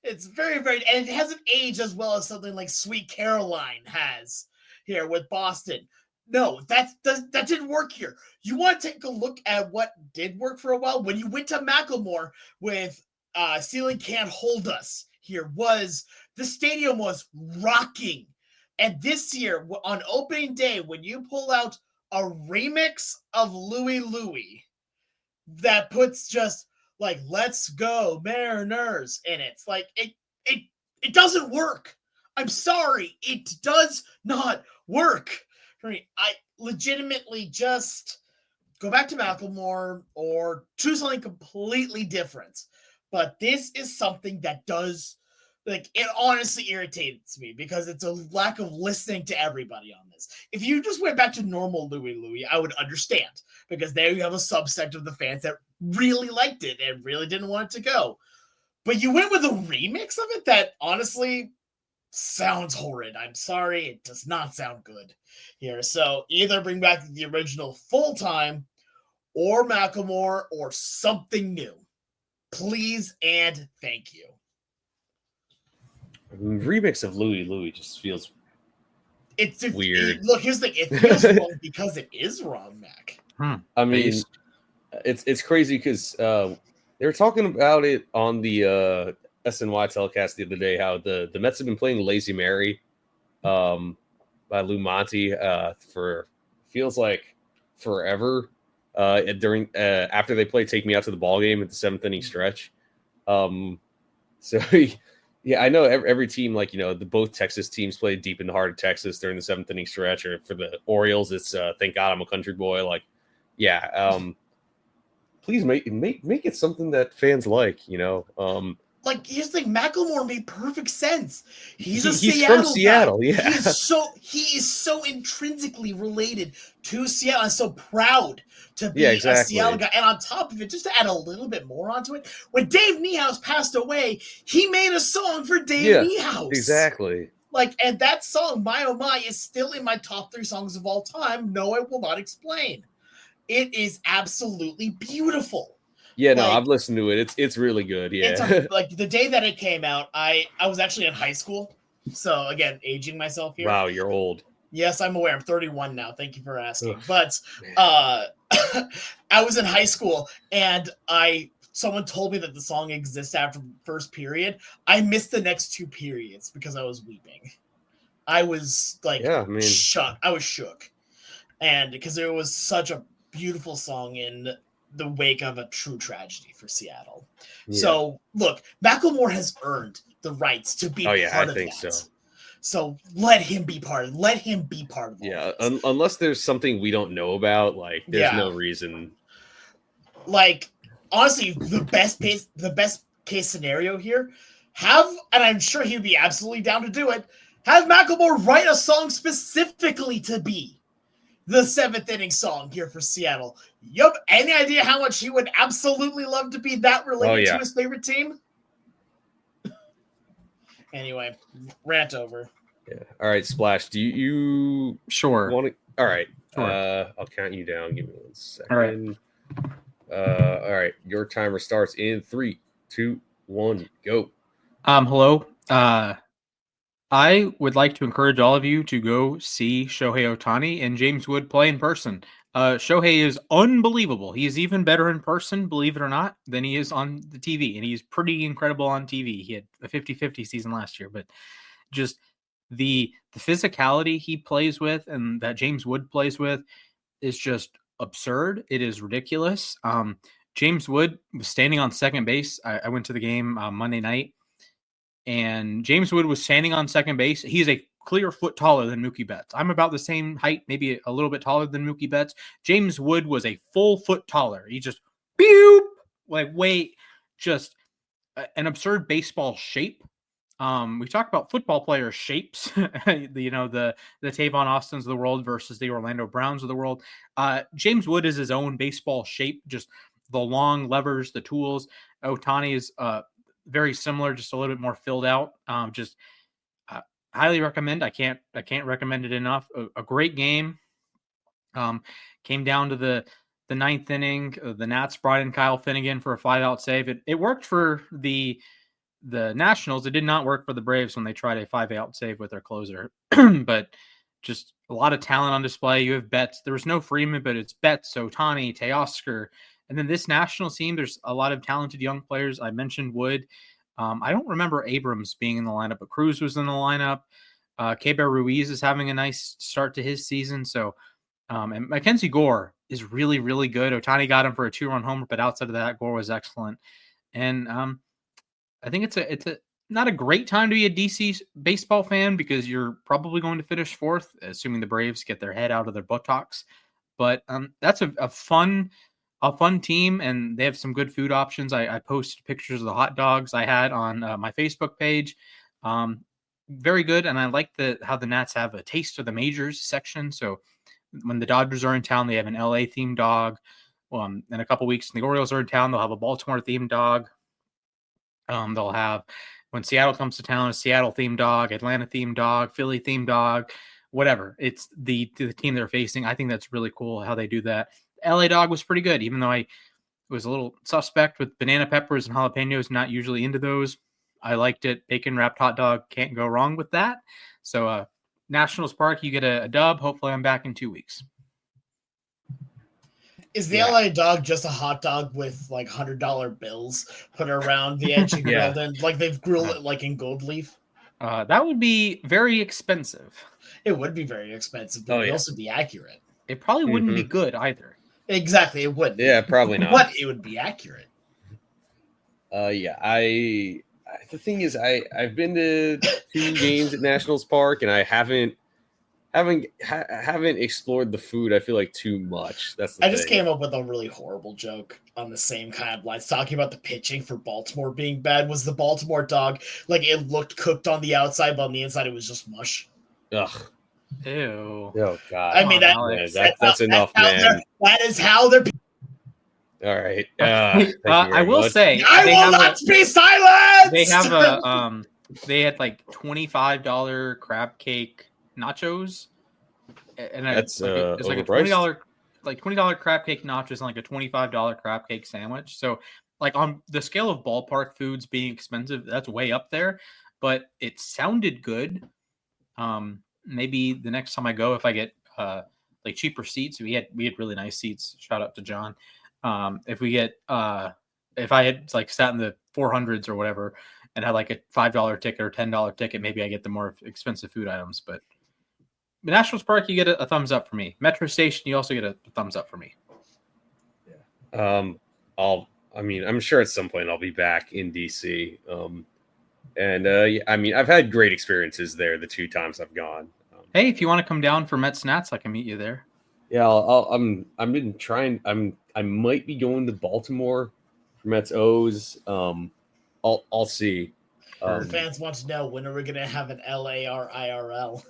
It's very, very, and it hasn't aged as well as something like Sweet Caroline has here with Boston. No, that didn't work here. You want to take a look at what did work for a while? When you went to Macklemore with Ceiling Can't Hold Us here, was the stadium was rocking. And this year, on opening day, when you pull out a remix of Louie Louie that puts just like "Let's Go Mariners" in it's like it doesn't work. I'm sorry, it does not work. I legitimately just go back to Macklemore or choose something completely different. But this is something that does, like, it honestly irritates me because it's a lack of listening to everybody on this. If you just went back to normal Louie Louie, I would understand, because there you have a subset of the fans that really liked it and really didn't want it to go. But you went with a remix of it that honestly sounds horrid. I'm sorry, it does not sound good here. So either bring back the original full time or Macklemore or something new. Please and thank you. Remix of Louie Louie just feels weird. Look, here's the thing. It feels wrong because it is wrong, Mac. I mean, it's crazy because they were talking about it on the SNY telecast the other day, how the Mets have been playing Lazy Mary by Lou Monte for feels like forever during after they play Take Me Out to the Ball Game at the 7th inning stretch. So yeah, I know every team, like, both Texas teams played deep in the heart of Texas during the 7th inning stretch, or for the Orioles, it's Thank God I'm a Country Boy. Like, yeah, please make it something that fans like, Like, here's the thing, Macklemore made perfect sense. He's from Seattle, guy. yeah. He is so intrinsically related to Seattle. I'm so proud to be a Seattle guy. And on top of it, just to add a little bit more onto it, when Dave Niehaus passed away, he made a song for Dave Niehaus. Exactly. Like, and that song, My Oh My, is still in my top 3 songs of all time. No, I will not explain. It is absolutely beautiful. Yeah, no, I've listened to it. It's really good. Yeah. Like the day that it came out, I was actually in high school. So again, aging myself here. Wow, you're old. Yes, I'm aware. I'm 31 now. Thank you for asking. But I was in high school and someone told me that the song exists after the first period. I missed the next 2 periods because I was weeping. I was like shook. I was shook. And because there was such a beautiful song in the wake of a true tragedy for Seattle. Yeah. So look, Macklemore has earned the rights to be part of that. I think so. So let him be part of it. Yeah, unless there's something we don't know about, like there's no reason. Like, honestly, the best case scenario here, and I'm sure he'd be absolutely down to do it, have Macklemore write a song specifically to be the 7th inning song here for Seattle. You have any idea how much he would absolutely love to be that related to his favorite team? Anyway, rant over. Yeah. All right, Splash. Do you sure want to? All right. Sure. I'll count you down. Give me 1 second. All right. All right. Your timer starts in 3, 2, 1, go. Hello. I would like to encourage all of you to go see Shohei Ohtani and James Wood play in person. Shohei is unbelievable. He is even better in person, believe it or not, than he is on the TV. And he's pretty incredible on TV. He had a 50-50 season last year, but just the physicality he plays with and that James Wood plays with is just absurd. It is ridiculous. James Wood was standing on second base. I went to the game Monday night, and James Wood was standing on second base. He's a clear foot taller than Mookie Betts. I'm about the same height, maybe a little bit taller than Mookie Betts. James Wood was a full foot taller. He just, just an absurd baseball shape. We talk about football players' shapes, the Tavon Austins of the world versus the Orlando Browns of the world. James Wood is his own baseball shape, just the long levers, the tools. Ohtani is very similar, just a little bit more filled out. highly recommend. I can't recommend it enough. A great game. Came down to the ninth inning. The Nats brought in Kyle Finnegan for a 5-out save. It worked for the Nationals. It did not work for the Braves when they tried a 5-out save with their closer. But just a lot of talent on display. You have Betts. There was no Freeman, but it's Betts, Ohtani, Teoscar. And then this Nationals team, there's a lot of talented young players. I mentioned Wood. I don't remember Abrams being in the lineup, but Cruz was in the lineup. Keber Ruiz is having a nice start to his season. So, and Mackenzie Gore is really, really good. Ohtani got him for a 2-run homer, but outside of that, Gore was excellent. And I think it's a not a great time to be a DC baseball fan because you're probably going to finish fourth, assuming the Braves get their head out of their buttocks. But that's a fun team, and they have some good food options. I posted pictures of the hot dogs I had on my Facebook page. Very good, and I like how the Nats have a taste of the majors section. So when the Dodgers are in town, they have an LA themed dog. In a couple weeks, when the Orioles are in town, they'll have a Baltimore themed dog. They'll have, when Seattle comes to town, a Seattle themed dog, Atlanta themed dog, Philly themed dog, whatever. It's the team they're facing. I think that's really cool how they do that. LA dog was pretty good, even though I was a little suspect with banana peppers and jalapenos, not usually into those. I liked it. Bacon wrapped hot dog, can't go wrong with that. So Nationals Park, you get a dub. Hopefully I'm back in 2 weeks. Is the LA dog just a hot dog with like $100 bills put around the edge and grilled in? Like they've grilled it like in gold leaf? That would be very expensive. It would be very expensive, but it would also be accurate. It probably wouldn't be good either. Exactly, it wouldn't. Yeah, probably not. But it would be accurate. The thing is, I've been to 2 games at Nationals Park, and I haven't explored the food. I feel like too much. I just came up with a really horrible joke on the same kind of lines, talking about the pitching for Baltimore being bad. Was the Baltimore dog like it looked cooked on the outside, but on the inside it was just mush? Ugh. Ew. Oh God. I mean that's enough, man. That is how they're. All right. I will say, I will not be silenced. They have they had like $25 crab cake nachos, and it's like a $20 crab cake nachos and like a $25 crab cake sandwich. So like on the scale of ballpark foods being expensive, that's way up there. But it sounded good. Maybe the next time I go, if I get like cheaper seats, we had really nice seats. Shout out to John. If I had like sat in the 400s or whatever and had like a $5 ticket or $10 ticket, maybe I get the more expensive food items. But the Nationals Park, you get a thumbs up for me. Metro Station, you also get a thumbs up for me. Yeah. I'm sure at some point I'll be back in DC. I've had great experiences there the 2 times I've gone. Hey, if you want to come down for Mets Nats, I can meet you there. Yeah, I've been trying. I might be going to Baltimore for Mets O's. I'll see. Fans want to know, when are we going to have an LAR IRL?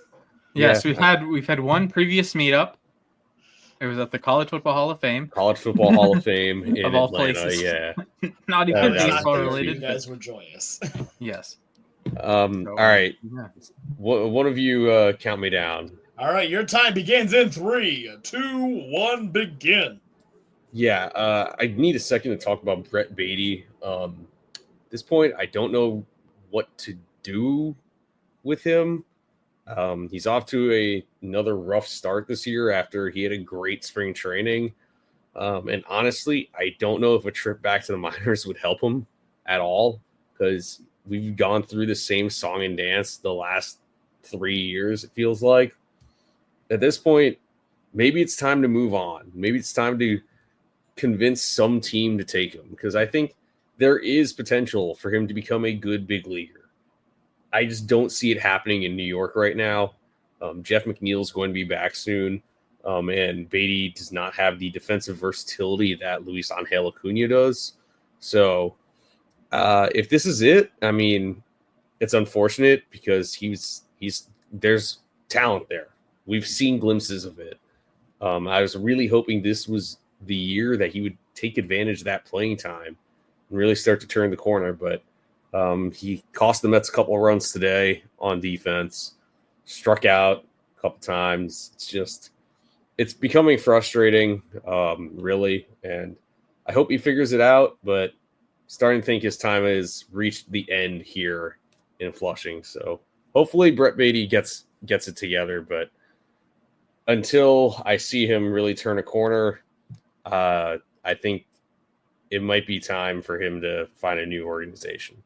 Yes, we've had one previous meetup. It was at the College Football Hall of Fame. College Football Hall of Fame in of all Atlanta. Places. Yeah, not even baseball related. You guys were joyous. Yes. All right. Yeah. One of you count me down. All right, your time begins in 3, 2, 1, begin. Yeah, I need a second to talk about Brett Beatty. At this point, I don't know what to do with him. He's off to another rough start this year after he had a great spring training. And honestly, I don't know if a trip back to the minors would help him at all, because we've gone through the same song and dance the last 3 years, it feels like. At this point, maybe it's time to move on. Maybe it's time to convince some team to take him, because I think there is potential for him to become a good big leaguer. I just don't see it happening in New York right now. Jeff McNeil's going to be back soon, and Beatty does not have the defensive versatility that Luis Angel Acuna does. So if this is it, I mean, it's unfortunate because there's talent there. We've seen glimpses of it. I was really hoping this was the year that he would take advantage of that playing time and really start to turn the corner. But He cost the Mets a couple of runs today on defense, struck out a couple times. It's becoming frustrating, really. And I hope he figures it out, but starting to think his time has reached the end here in Flushing. So hopefully Brett Beatty gets it together. But until I see him really turn a corner, I think it might be time for him to find a new organization.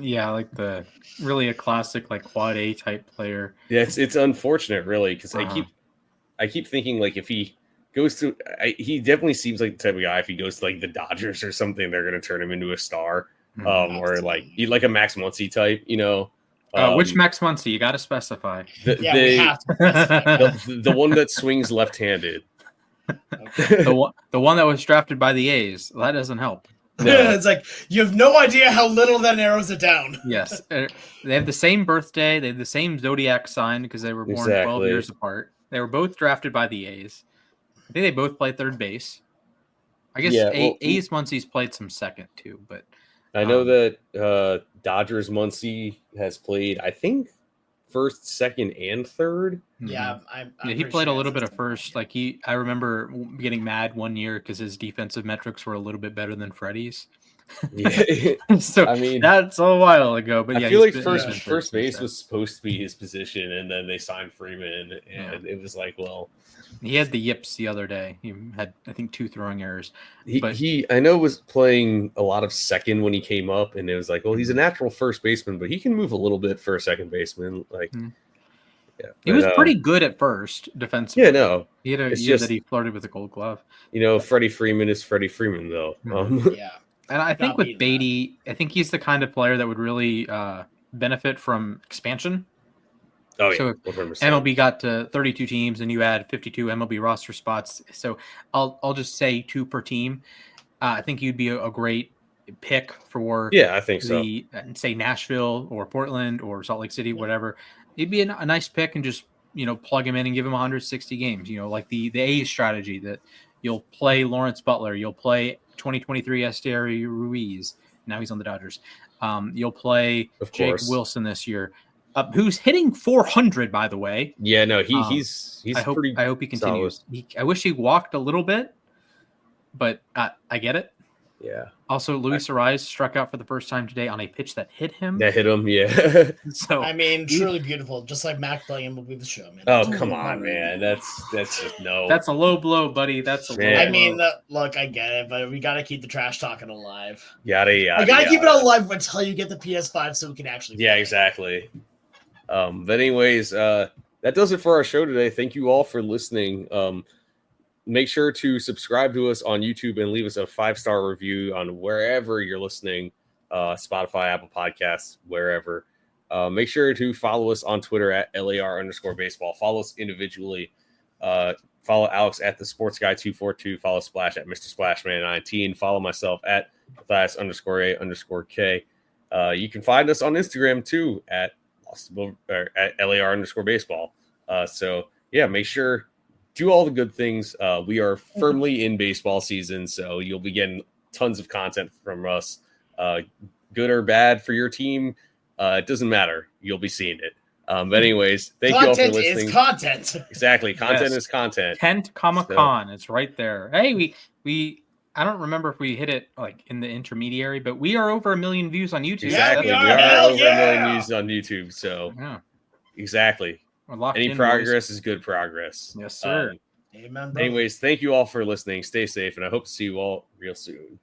Yeah, like really a classic like quad A type player. Yeah, it's unfortunate, really, because I keep thinking like if he goes to, he definitely seems like the type of guy. If he goes to like the Dodgers or something, they're going to turn him into a star, or like a Max Muncy type, Which Max Muncy? You got to specify. We have to. The one that swings left-handed. Okay. the one that was drafted by the A's. That doesn't help. No. It's like you have no idea how little that narrows it down. Yes, they have the same birthday. They have the same zodiac sign because they were born 12 years apart. They were both drafted by the A's. I think they both play third base. I guess A's Muncy's played some second too, but I know that Dodgers Muncy has played, I think, first, second, and third. Yeah, he played a little bit of first. Like I remember getting mad one year because his defensive metrics were a little bit better than Freddie's. Yeah. So I mean, that's a while ago. But I feel like first base was supposed to be his position, and then they signed Freeman, and it was like, well, he had the yips the other day. He had, I think, 2 throwing errors. He I know was playing a lot of second when he came up, and it was like, well, he's a natural first baseman, but he can move a little bit for a second baseman. Like, he was pretty good at first defensively. Yeah, no, he had a year that he flirted with a Gold Glove. Freddie Freeman is Freddie Freeman, though. Yeah. And I think with Beatty, I think he's the kind of player that would really benefit from expansion. Oh, yeah. So if 100%. MLB got to 32 teams and you add 52 MLB roster spots, so I'll just say 2 per team. I think you'd be a great pick for I think so. Say Nashville or Portland or Salt Lake City, whatever. It'd be a nice pick and just plug him in and give him 160 games. Like the A's strategy that you'll play Lawrence Butler, you'll play 2023 Esteury Ruiz. Now he's on the Dodgers. You'll play Jake Wilson this year, who's hitting 400, by the way. Yeah, no, he's I hope he continues. I wish he walked a little bit, but I get it. Yeah. Also, Luis Ariz struck out for the first time today on a pitch that hit him. Yeah. So I mean, truly beautiful. Just like Mac playing will be the show, man. Oh, come on, man. That's just no. That's a low blow, buddy. That's a low blow. I mean, look, I get it, but we got to keep the trash talking alive. Yada. I got to keep it alive until you get the PS5 so we can actually play. Exactly. But anyways, that does it for our show today. Thank you all for listening. Make sure to subscribe to us on YouTube and leave us a 5-star review on wherever you're listening, Spotify, Apple Podcasts, wherever. Make sure to follow us on Twitter at LAR_baseball. Follow us individually. Follow Alex at the Sports Guy 242. Follow Splash at Mr. Splashman 19. Follow myself at Mathias_A_K. You can find us on Instagram too at LAR_baseball. So make sure. Do all the good things. We are firmly in baseball season, so you'll be getting tons of content from us, good or bad for your team. It doesn't matter. You'll be seeing it. But anyways, thank you all for listening. Content is content. Exactly. Content is content. Kent, Con. It's right there. Hey, we I don't remember if we hit it like in the intermediary, but we are over 1 million views on YouTube. Exactly. We are over 1 million views on YouTube. So exactly. Any progress is good progress. Yes, sir. Amen. Anyways, thank you all for listening. Stay safe, and I hope to see you all real soon.